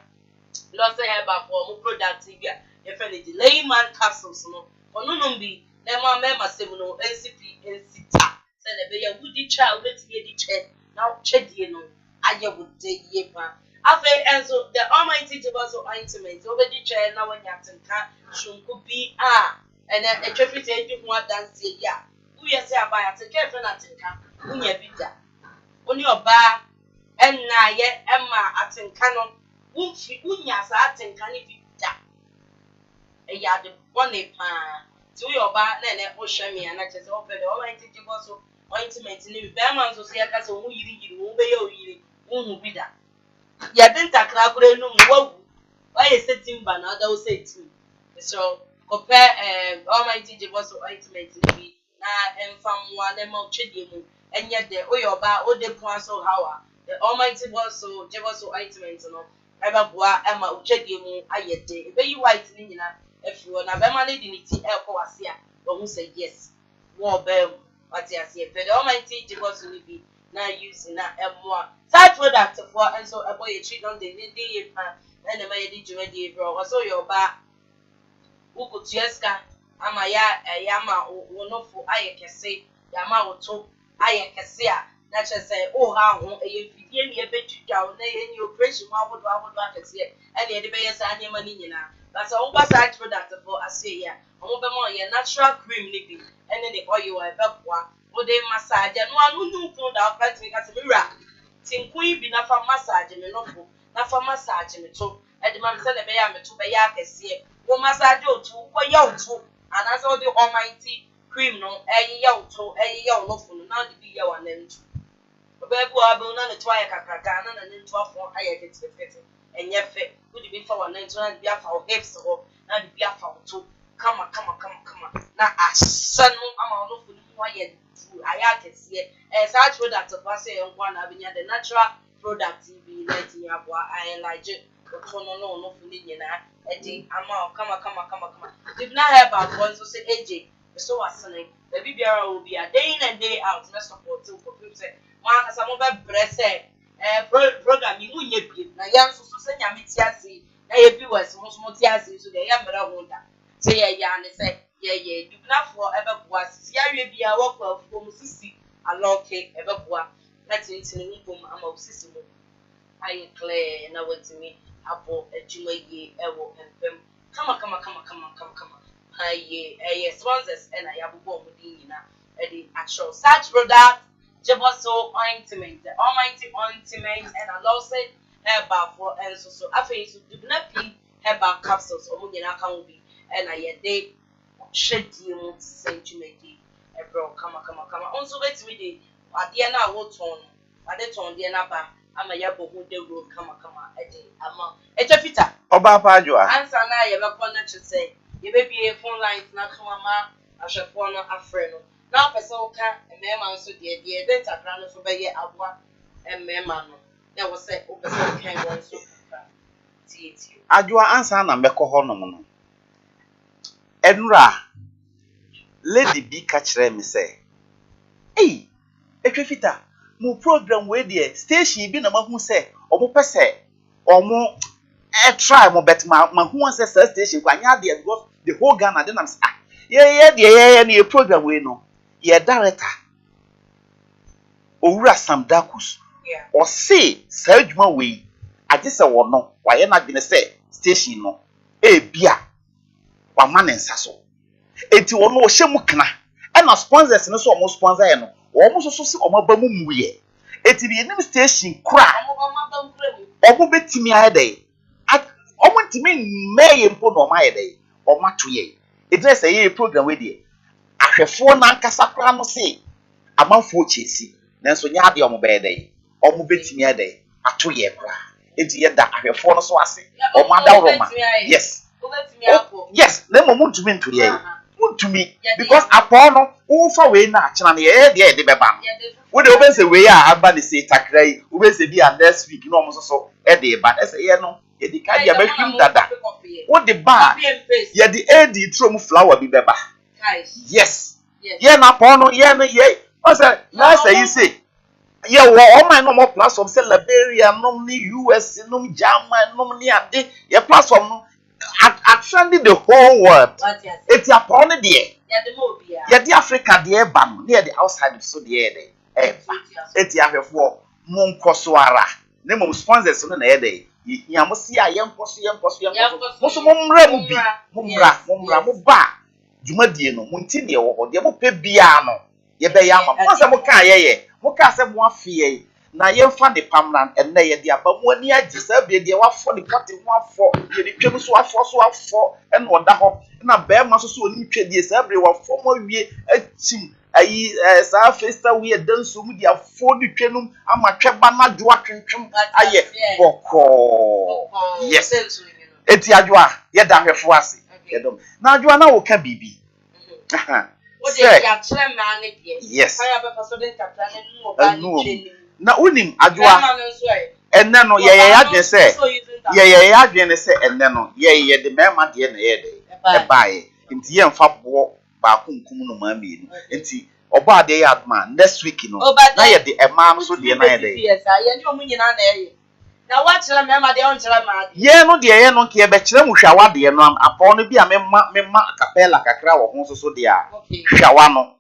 Lost a hair back for more product, if any layman castles, no, or no, be, then one member, Semono, NCP, NCT, said a very woody child, let's hear the chair. Now, check you know, I would take ye. And so the Almighty was so intimate. Over the chair now when you have to could be and then a trepidation more than say, yeah. Who you say about a careful nothing when you be that. When you're bar and now yet Emma at canon Unya sa tenkani bi da. Eya de bone pa. To your ba na na o hwe me na chese o pede o ma tiji bo so ointment ni be man so ya ka so hu yiri wo be ye o yiri hu bi da. Ya de ntakra kura enu mu wawu. Why is setting ban na o setting. So compare almighty Jesus ointment bi na emfamwa na ma twedie mu enye de oyoba o de pon so hawa the almighty so Jesus ointment no eba boa ema utwedie mu ayede ebe yi white ni nyina efiwo na be ma ne di ni ti ekọ wase a wo say yes wo be what ya say the almighty Jesus ni bi na use na emwa side product for and so ebo ye treat on the dey pa na ma ye di jumadi bro so yoba Ukotueska ama ya ma wonofo ayekese ya ma woto ayekese a na chese o ha ho eyefidie ne ebetwitwa na ye ni operation awodo akese e na ye de be yesa anyema ni nyina but so wo side product for ase ya omo be mo ye natural cream ni bi ene ne oil e be boa wo de massage no anu nu ko da fat me kase mira tinkui bi na fa massage me nofo na fa massage me to e de ma se ne be ya me to be ya akese wo massage otu wo ya otu anase wo the almighty cream no ya otu ya onofo no na de bi ya wanentu obebu abu na ne to aya kakaka na ne ntu afo aya ketekete enye fe wo de bi fa wanentu na de bi afa o hips ho na de bi afa otu kama na asanu ama onofo ni mo ya du aya kese such product of us nkwa na binya the natural product bi na ti abo aya like no funi nyina edi ama kama if na help our boys so say AJ so wasene the bibiara will be a day in and day out na support to for people say ma asa mo be brese program yi munye bi na yan so say nyame ti ase na ye bi was mo ti ase so de ya mera wonda say ya ne say ye dubna for ebe boa si ya we bia work for mo sisi aloke ebe boa na tintin ni bom ama sisi mo I clear na wetimi abo adwuma ye ewo empem kama aye sponsors and I have bo mo din nyina e di actual search product Jeboso ointment the almighty ointment and alongside herbal for and so afei so dubna pi herbal capsules o mo nyina kan bi and I dey shedi mu sentumedi e bro kama onso wetimi dey ade na wo ton ade ton de na ba ama ya bohu de road kama ede ama etafita oba pa adwa answer na ye be na chese ye be bie phone lines na to ama ahwefo no afre no na person ka emema nso de data kra no so be ye aboa emema no na wo se o person kan won so ka tie adwa answer na mekọ ho no no enura lady bi ka kire me se etafita mu program we there station bi na mahu se omo pese omo try mo bet mahu se station kwa nya there because the whole Ghana dey na say ye na program we no ye director Owura Sam Dakus o say sa adwuma we agese wo no wa ye na dwene se station no bia wa ma ne nsa so enti wo no o hye mu kana e na sponsors no so omo sponsor ye no omo so se omo ba mu muye eti bi enim station kura omo betimi ayede omo ntimi meye mpo no ma ayede omo atoye eti say ye program we dey ahwefo na nkasa kura no se amanfo chesi nanso nya ade omo be dey omo betimi ayede atoye kura eti ye da ahwefo no so ase omo adawroma yes na mo ntumi ntoye ntumi because upon no ufa we na achina na ye de beba wo de obense we a aba ne se takra yi obense bi a next week no omo so de ba ese ye no ye di ka dia ba hwim dada wo de ba ye di edi trom flower bi beba yes ye na pon no ye no ye o say last you say ye wo o man no more platform say Liberia no ni US no Germany no ni ade ye platform no actually the whole world it's upon the there yeah the Africa there ban near the outside so there it's ahwefo mo nkoso ara ne mo sponsors no na ye dey ya mo si a ye nkoso mo so mo mra mu bi mo mra mo ba dwumadie no mo nti ne wo ho de mo pe bia no ye be ya ma mo se mo ka ye mo ka se mo afie na yɛmfa ne pamran ɛnɛ yɛ de aba mu ani agye saa bie deɛ wafɔ ne pɔte ho afɔ yɛ ne twam so afɔ ɛna ɔda hɔ na bɛrima so so onim twɛdeɛ saa bere wafɔ mo awie akyim ayi saa festa wi ɛdanso mu de afɔ de twɛnum ama twɛba na dwoa twentwem ayɛ bɔkɔɔ yes eti adwoa yɛda hwɛfo ase yɛdom na adwoa na wo ka bibi yes na unim adwoa enne no ye adwen se ye adwen se enne no ye de mema de na ye de e baaye nti ye mfa bo ba kunkum no ma mienu nti obo ade ye adma next week no na ye de ema no so de na ye de ye ni omu nyina na ye na wa kire mema de on kire ma de ye no de ye no ke be kire mu hwawa de no apon no bi a mema capella kakra wo ho so de a hwawa no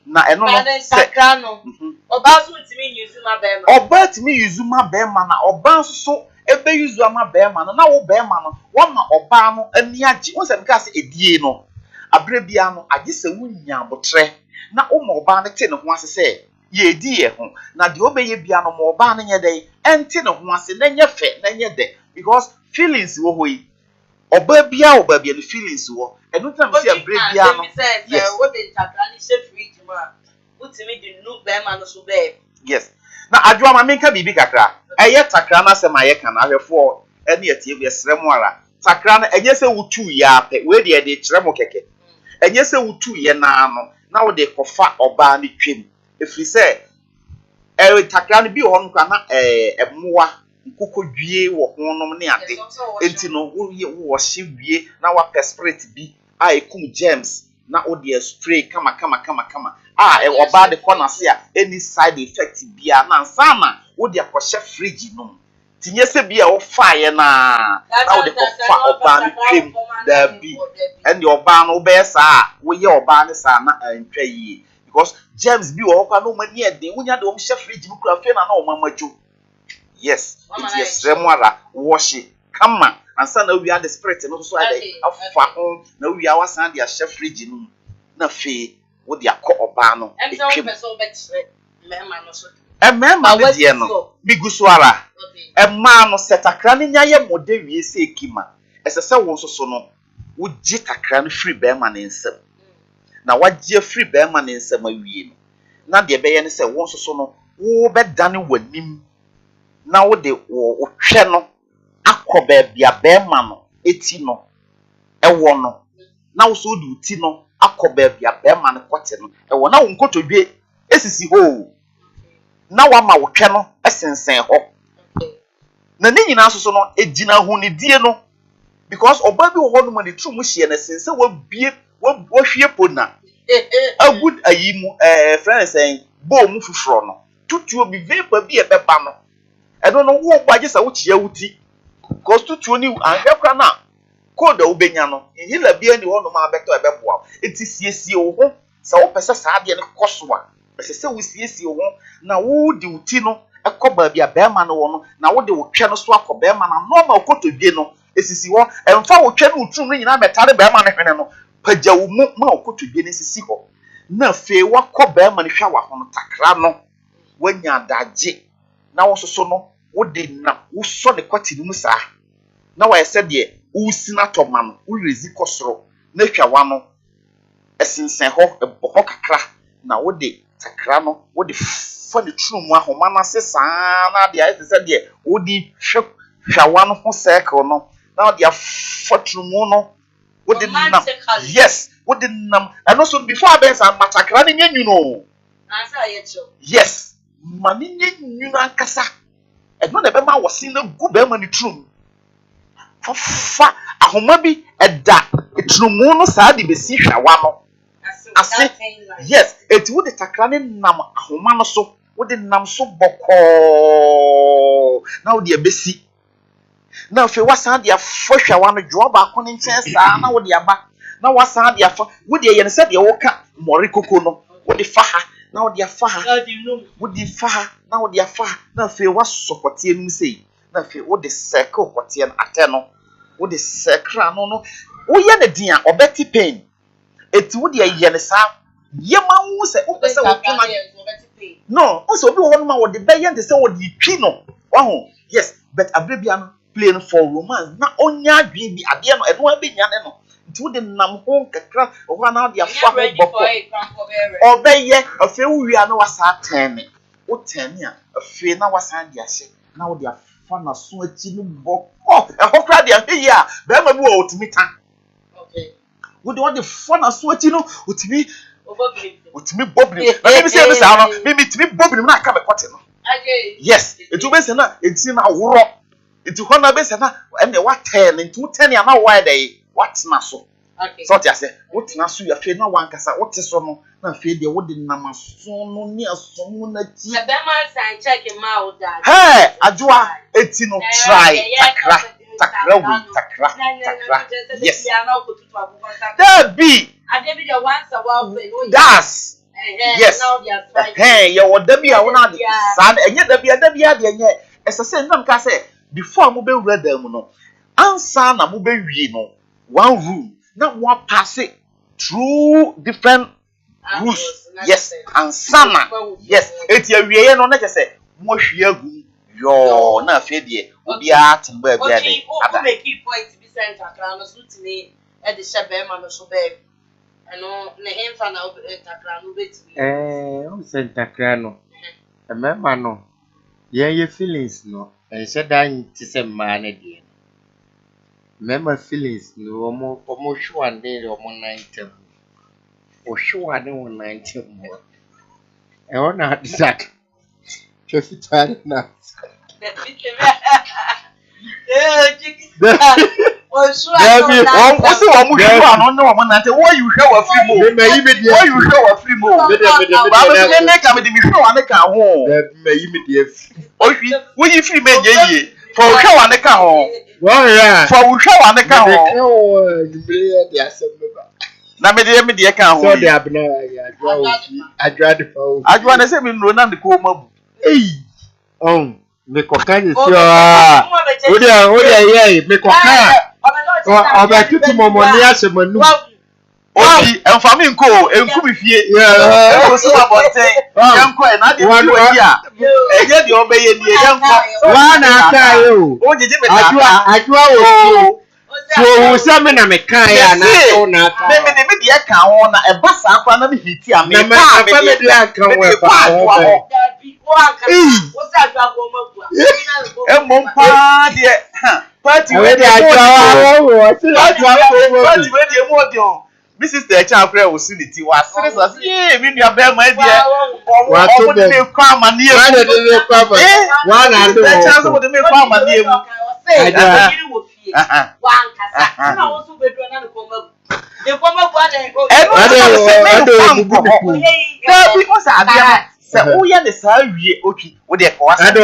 na eno no sakra no oba so timi yuzu ma be ma oba timi yuzu ma be ma na oba so ebe yuzu ma be ma no na wo be ma no wo ma oba no ani agi wo se mka se edie no abre bia no agi se wunya abotre na wo ma oba no te ne ho ase se ye edi ye ho na de obeye bia no ma oba no nye dey enti ne ho ase na nye fe na nye de because feelings wo hoyi oba bia no feelings wo enu tam se abre bia no yes wo de takra ni se fridge ma utimi di nu be ma no so be yes na adwoa ma menka bibi kakra eye takra na se ma ye kana ahwefo ene atie bi esrem ara takra na enye se wutu ya pe we de kirem keke enye se wutu ye na no na wo de kofa oba ni twem efri se takra no bi ho no kwa na emoa nkokodwie wo honom ne ade enti no wo hye wie na wa perspirate bi a ekum germs na o de spray kama oba de corner se a any side effect bia na nsana wo de akɔhye fridge no tinye se bia wo fire na o de kofa oba no twem da bi and the oba no be sa wo ye oba ne sa na antwa yi because germs bi wo kwa no mani ede wo nya de wo hye fridge no kura fe na o mamajo yes it is remora wash kama ansa na wi the spirit no so ade afa ho na wi awasan de ahye fridge no na fe wo de akọ oba no etwem mema de no bigusuara ema no setakra ne nyaye mode wie se ekima esese wo so no wo gi takra no free bema ne nsem na wagye free bema ne nsem awie no na de beye ne se wo so no wo bedane wanim na wo de wo hwe no akọ bia bema no eti no ewo no na wo so de uti no akọ bia bema no kote no ewo na wo nkotodwe esisi ho na wa ma wo hwe no esensen ho na ne nyina so no ejina hu ne die no because oba bi wo ho no ma ne tru mu hye na sense wa bie wo hwie pona agud ayimu friend saying bo mu fufuro no tutuo bi vapor bi ebeba no edo no wo gbaje sa wo chia wuti because tutuo ni ahwekra na code wo benya no hila bia ni ho no ma beto ebeboa enti siesie wo ho sa wo pese sa ade ne koso a pese se wo siesie wo ho na wo di wuti no ekoba bia bema no wo no na wo de wo twe no so akoba bema na normal kotodwe no esisi ho emfa wo twe no utrum ni nyina betare bema no hwene no pagya wo mu ma wo kotodwe ne sisi ho na fe wakọ bema ne hwa wa ho no takra no wanya adagye na wo soso no wo de na wo so ne kwati no mu saa na wa yese de wo sina toma no wo rezi kosoro na hwa wa no esinsen ho ho kakra na wo de takra no wo de fa ne tru mu ahoma na sesa na de ayese se de wo di hwa wa no ho circle no na wo de afa tru mu no wo de nam yes wo de nam and also before abensa matakra ne nyanyu no ansa yecho yes mani nyanyu ankasa no na be ma wo sin na gu be ma ni trum fa ahoma bi eda etrumu no saa de be si hwawa no ase yes eti wo de takra ne nam ahoma no so wo de nam so boko na wo de abesi na fe wasan de afo hwawa no dwo ba ko ne nchen saa na wo de aba na wasan de afa wo de yene se de wo ka mori koko no wo de fa ha na wo de afa ha wo de fa ha na wo de afa na fe wasokote enu sei na fe wo de circle kote en ate no wo de circle no wo ye ne dia obeti pain eti wo de ye ne sa ye ma wu se wo pese wo tuna No, also be one man with the bayan they say what the pino. Oh, yes, but a baby am playing for romance. Na onya dwi bi ade no e no be nyane no. Nti wo de nam ho kakra o ho na de afa ho boko. Obeye afi wi na wasa 10. Wo 10 a afi na wasa de ase. Na wo de afa na so achi no boko. E ho kra de afi ya, be ma bi wo otimi tan. Okay. Wo de what the fun na so achi no otimi Utimi bobli. Let me say this now. Me timi bobli na aka me kote no. Yes. Etu be se na enti na woro. Etu ho na be se na and the what 10 into 10 ya na why dey what na so. Okay. So ti ase, what na so ya fe na wan kasa what so no na fe dey wo de nam so no ni aso mu na ti. Na be man san check ma o da. Hey, adwa eti no try takra. Yes. There be the once a while that's yes. Hey, you want them here? One of the son, and yet there be as I said, no can say before move read them no. Answer na move no one room, not one pass it through different rooms. Yes, and summer. Yes, it's your way. No, not just say more share yo na fedie obi atin ba bia dey ada make key point be sent akra no so tini e de shebe ma no so be eno ne hemfa na akra no betimi o sent akra no e mema no ye feelings no e se dan ti se ma na de mema feelings no omo sure ande omo 90 o sure ande 90 mo e ona exact Traffic na. What's the one you are no one that why you show a free move? Why you show a free move? Make a show and a car home. Will you free men ye for show and a car home? For show and a car home. Na me dey car home. So they have no I drive the phone. I want to say me no na the KUMAWOOD. Hey, me koka ni si o de me koka o ba tutu momo ni asemanu obi enfami nko enku mi fie e so aboten yanko e na de wadi a eje de obeye ni yanko wa na aka ye o jeje me ta ajua wo so se me na me kan ya na so na aka me de ka ho na e ba sa akwa na me hiti a me pa me de aka wo e pa Emompa de party we dey This is the child prayer we see the tea was serious yeah me nua be ma dia o de me kwa amanie one and the chance o de me kwa amanie mu wan kasa na wo so bedu na KUMAWOOD de KUMAWOOD ade ko because adia se o ye ne sa wie oki wo de ko wasem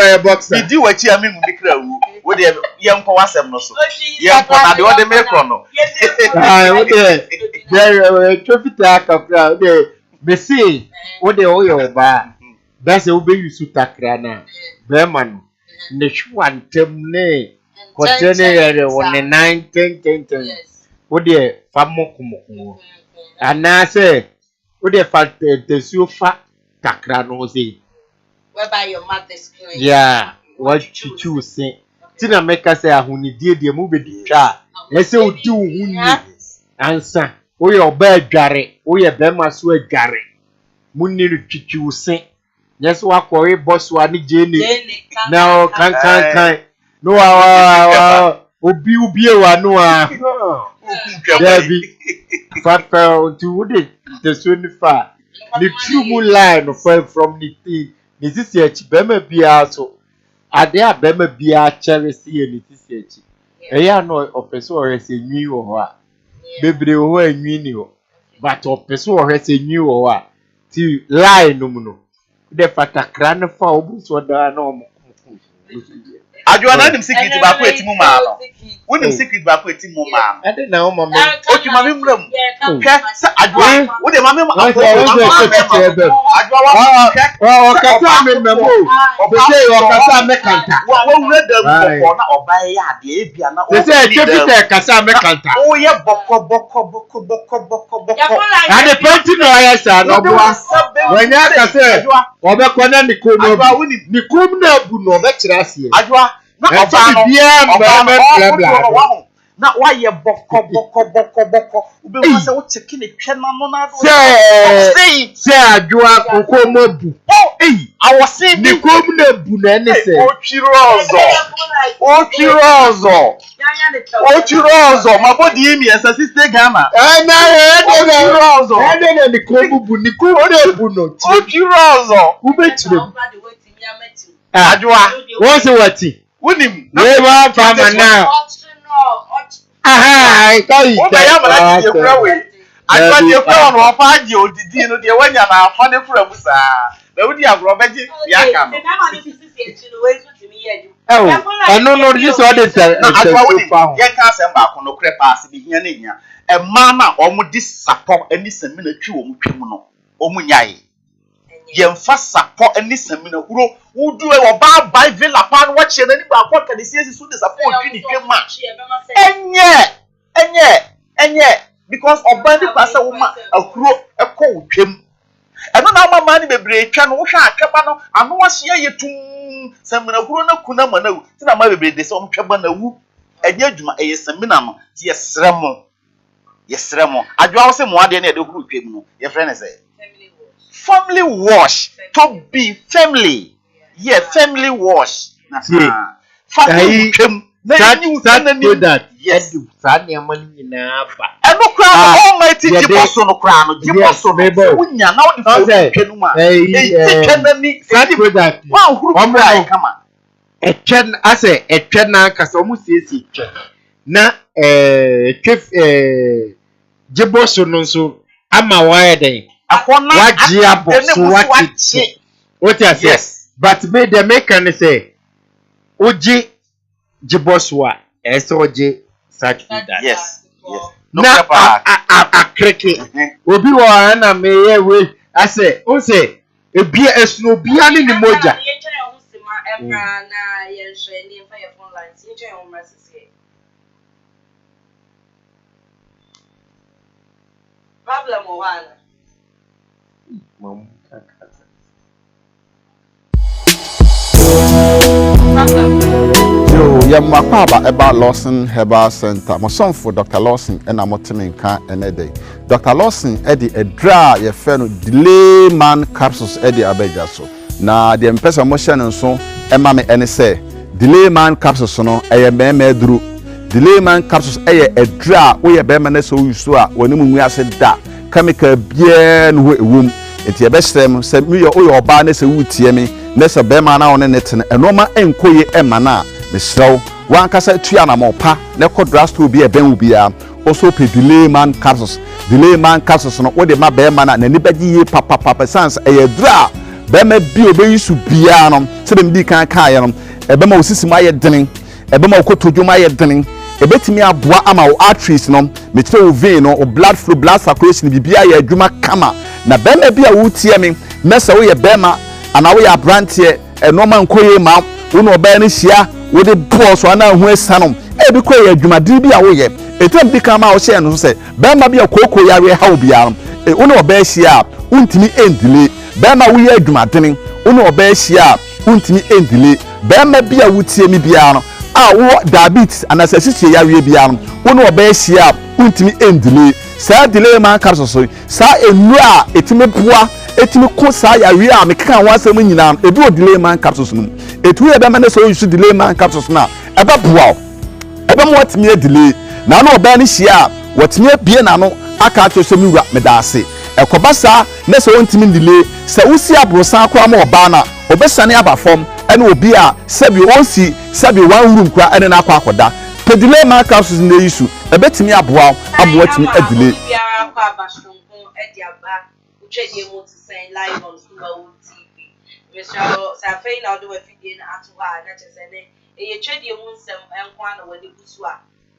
bidi wachi ami mu bikra wu wo de ye nko wasem no so ye nko na de wo de me ko no wo de there traffic akapra wo de me see wo de o yo ba se wo be yusu takra na be man ne shwantem ne ko tene yere wo ne 9 wo de fa mokumoku ana se wo de fa tesuo fa takra no say whereby your mother's claim yeah what you choose say tina meka say ahunidie de mu be ditwa ese odi ohunni ansa wo ye oba adware wo ye bema so adware munni retwitwi se yes wa kore boss wa ni jeni na kan no wa obi wa no a Debbie fatfa to would the sunifa the true line from the thing is this here bema bia so ade a bema bia cherisi and this here e ya no opeso o rese nwi wo ho a bebre wo anwi ni ho but opeso o rese nwi wo ho a ti line no mu no de fatakra no fa obu so da na o adwa na nim secret ba ko etimu ma no When secret back with him, mama. I didn't know, Mamma. Okay, mammy, room. Okay, I do. What the mammy? Na why you boko. Ube wase wo cheki ne twa na no na do. Say adwa kokomobu. Oh, I was saying ni kom na bu na ne say. Ochirozo, my body emi esa sister Gama. Ochirozo. Na ni kom bu ni kom na bu no. Ochirozo. Ube chire. Adwa. What's what? Wunim. We wa fama na. Aha, kai. O ya mala ti efra we. Adwa ti efra no afa age odidi no de wanya na afa ne fra mu saa. Na wudi agro beji ya ka no. No, this what they say. Na adwa wudi. Yen ka asem ba ko no kre pass bi hia na hia. E ma na omo di support ani semi na twi omo twem no. Omo nyae. Yen fa support ani semi na huro wudu e oba buy villa pan watch na ni ba ko ka de sie so de support twi ni twem ma. Enye because oba ni kwasa wo ma ahuro e ko twem. Eno na mama ni bebre twa no wo hwa atweba no ano wahye yetum semina huro na kuna ma na wu ti na ma bebre de se omtweba na wu enye adwuma eye semina no ti yesremo adwa wo se mo ade na de huro twem no ye frɛ ne se family wash to be family family wash na family twem na ni that yes sane amani na ba eno kra almighty jiboso no kra no jiboso no unya na odi fo twenu ma kenani that wa huru kra kama etwen ase etwen na kasa omu siesi etwen na jiboso no nso ama wae den akona waji aboso wachi what you say but me the make can say oji jiboso wa esoje such that yes no a kreke obi wa na me ye we ase o say ebia esuno obia ni ni moja problem one mom Yo, yeah, my papa about Lawson Herbal Center. My son for Dr. Lawson and I'm Otiminka and Eddie. Dr. Lawson Eddie a dry your friend delay man capsules Eddie Abejaso. Na the person motion and so Emma me any say delay man capsules no a meme drew. Delay man capsules a dry we a beman so you saw when you said that chemical bien womb. It's your best time, send me your barness a wood me. Nessa Bemana on net and Roma and Koye Emana, Miss Slow, one cassa Tiana Mopa, Neco Drast to be a Benubia, also pay delay man capsules, not what the ma Bemana and anybody papa sans a dra, Bema be obey to Bianum, 7 can Kayanum, a Bemo Sismaya Denning, a Bemo Cotojumaya Denning, a bet me a bois ama arteries no, metro vein or blood flow, blood circulation, Bibia, Juma Kama, na Bema be a wood teaming, Messa away a Bema. And now we are branching a Norman Koye mount, Uno Benishia, with the boss or now who is Sanum. Every Koye, Juma Dibi away. A time become our share and say, Bama be a cocoa yari how be arm. A Uno Besia, Untimi end delay. Bama we are Juma Denning, Uno Besia, Untimi end delay. Bama be a wood see me biano. Ah, what diabetes and as a sister yari biano. Uno Besia, Untimi end delay. Sa delay man capsule, sa a noir, a timid poor. Etimi kosa ya wi a meka wansem nyina ebi o delay man capsules no etu e be mane so you delay man capsules na e ba boa e be mo watimi delay na no oba ni hia watimi bie na no aka atwese mi wura medase e kobasa na so wontimi delay se usi abrosan akwa ma oba na obesane aba fom ene obi a sebi onsi sebi one room kwa ene na akwa akoda pe delay man capsules na yisu e betimi aboa watimi delay Wotwedie Mu Tesen live on KUMAWOOD TV. Mr. Safei na do afidie na ato ha na chese ne Wotwedie mu nsem enkwa na wani busu a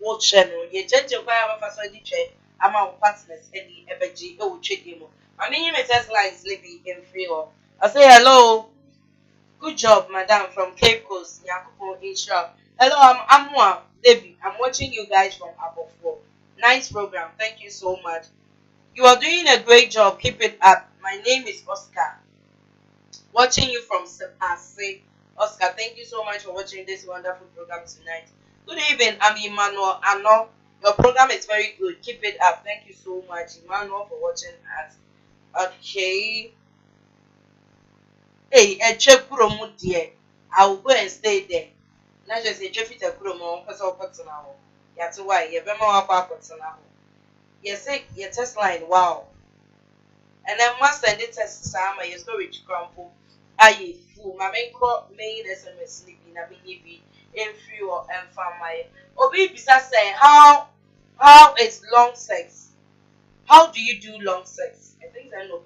watch channel. You change your fire for so DJ. I'm our partners any ebeji e wo twedi mu. I mean you test lines live in free or I say hello. Good job, madam from Cape Coast, Yakupo Insha. Hello, I'm Amwa Debbie. I'm watching you guys from above 4. Nice program. Thank you so much. You are doing a great job. Keep it up. My name is Oscar. Watching you from Sepase. Oscar, thank you so much for watching this wonderful program tonight. Good evening. I'm Emmanuel. I know your program is very good. Keep it up. Thank you so much, Emmanuel, for watching us. Okay. Hey, a check promo dear. I will go and stay there. Not just a traffic a promo, because I'll put now. That's why you have more about now. You say your test line, wow. And then once I did test some, your storage crumple. I fool, my main crop made SMS sleeping, I be in free or and from my Obi besides saying how is long sex? How do you do long sex? I think I know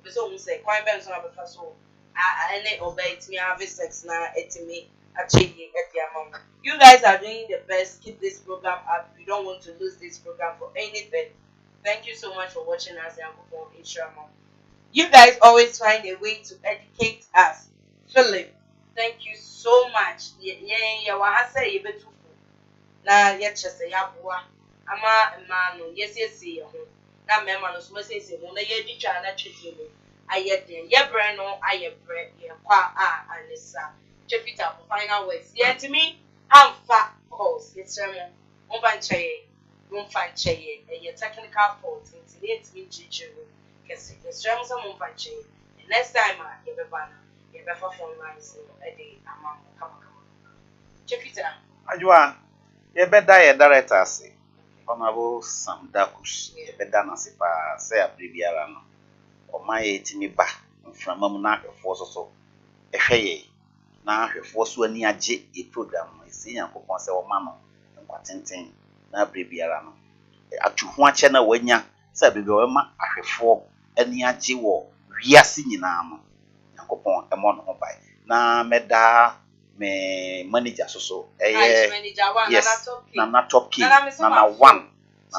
so say quite bad on the so I obey me have sex now at me at your mom. You guys are doing the best. Keep this program up. We don't want to lose this program for anything. Thank you so much for watching us, Yanko Inshallah. You guys always find a way to educate us. Philip, thank you so much. Yeah, what I say you better. Now, yet just say, Yabua, Ama, man, yes, now, member, no, so say, when they get each other, I yet, yeah, brano, I am bread, yeah, and this, check it up, final words. Yeah, to me, I'm fat calls, it's one find chaye, and your technical fault, it's me, teacher. Yes, the strength of one find chaye. The next time, you have a banner, you have a phone lines a day, among come. Check it out. Ajua, you better director say. Honorable Sam Dakus, you better not say a previous or my 18 back from Mamunaka force so. A shay, now her force when near J a program, I see and put myself mamma and patenting, now previous. At you one channel when ya said, Biboma, I have 4 and near J war, we are singing arm. Upon a month by now, Meda. Me manager so yes na top key number 1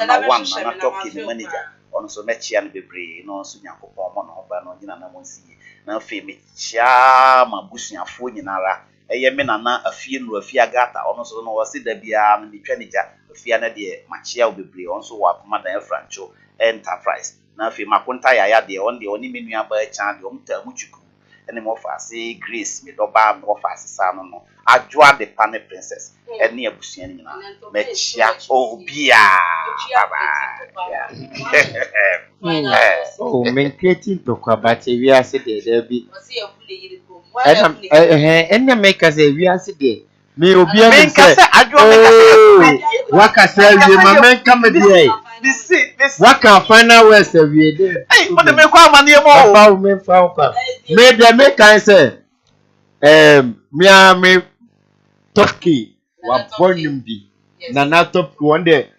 na top key manager on so mechi an bebre no so nyakopon mo no ba no nyina na monsi na fe me chia mabusuafo nyinara me na afie no afie agata ono so no wose da bia no metwanija afie na de machia bebre on so wa kuma da francho enterprise na fe makonta ya de on de oni menu aba chan de omta muchuku any more fancy Grace, me doba more fancy son no. Ajua the panel princess. Any abusian na. Mechia obia. Oh, men creating to kwabate we are sitting there be. And make us a we are sitting. Me obia me say ajua waka say we my men come there. This what can final words we dey. Hey, what the me kwa mani mo. Papa me fa kwa. Maybe I make can say me top key wa bonum bi. Na top key one day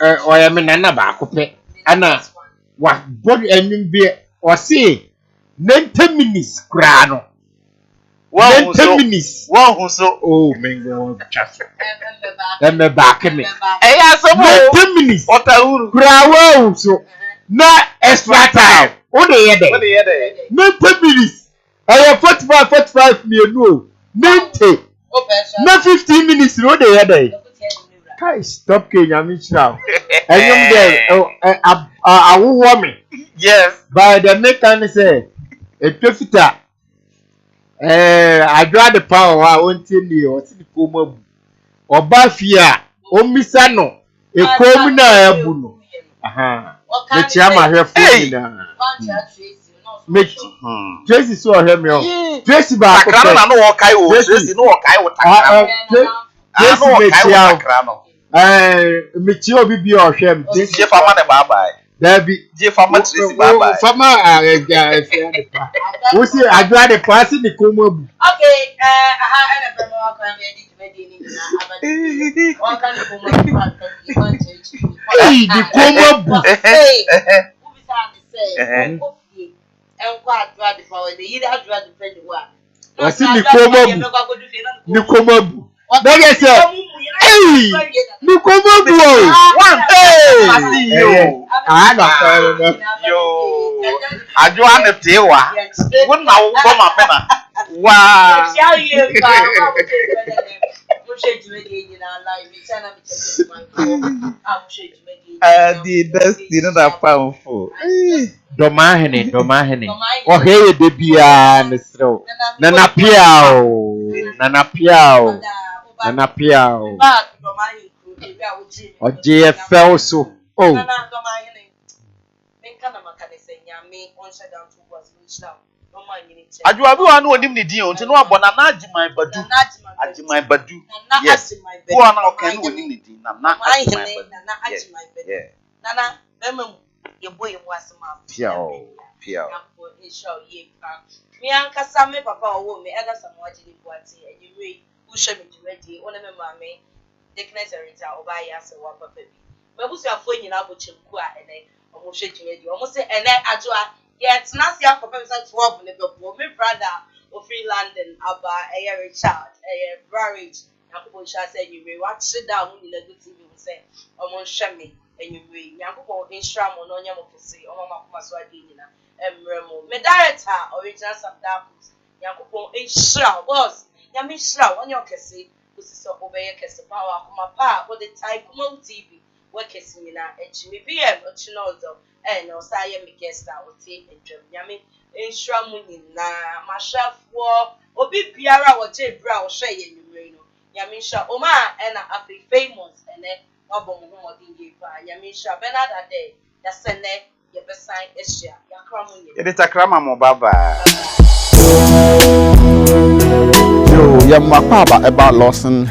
oya me nana ba ko pe. Ana wa body enyum bi o say 90 minutes kra no. 90 minutes. Wow, so oh man, go chat. Let me back me. Eh ya so 90 minutes. Otahuru. Kra wow so na extra time. O dey here there. 90 minutes. I 45 me no. 90. Na 15 minutes no dey here there. Kai stop Kenya Mishra. Enyum there awu woman. Yes. By the mechanic say e tofita I draw the power I want to know what's the KUMAWOOD Obafia Omisano a comuna abuno aha the chairman here for me Tracy so him yo Tracy ba takrano na no kai o Tracy no kai o takrano Tracy me chi obi bi o hwem Tracy fama ne bye Dabi je fama Tracy bye fama we see I draw the pass in the KUMAWOOD okay and a promo can be edited one can hey the KUMAWOOD hey who be say and what draw the power they either draw the friend one I see the KUMAWOOD that is hey Me come go. One day. I see you. Ah, no. Yo. I do want to tell you. What now? Come on, man. Wow. The best thing that powerful. Domahene. Oh, hey, debia, Mr. Nana Piao. Oh, JFL so. Oh. Ajuabi wa no nim ne din o nti no abona na Ajimai Badu. Yes. Who are now can no nim ne din na Ajimai Badu. Yeah. Nana, remember your boy was my Piao. Me ankasa me papa owo me ega some watching party and you read who show me ready one me mama thickness erita oba ya se wa papa bi me busu afo nyina bo chimku a ene omo hwe dwumadi omo se ene ajoa yet na se papa me say 12 ne bebo me brother of London aba Richard Barrage yakubo sha say you we watch down mu nyina go TV we say omo hwe me enyumwe yakubo instra mo no nya mo kese omo makoma so ade nyina emremo me director original Sabdacus yakupon instra boss yami instra onye okese osiso obeye kese power kuma pa for the type KUMAWOOD TV we kese nyina echimi bm ochinozo no saye me guest oti edwam yami instra mu nyina mashafo obi biara wo je bra wo hwe ye nyumre no yami instra o ma na afi famous ene wabom ho modin ye pa yami instra Bernard Ade ya sene ye besign Asia ya kramu ye It is a crama mo baba. Yo, yeah, my papa about Lawson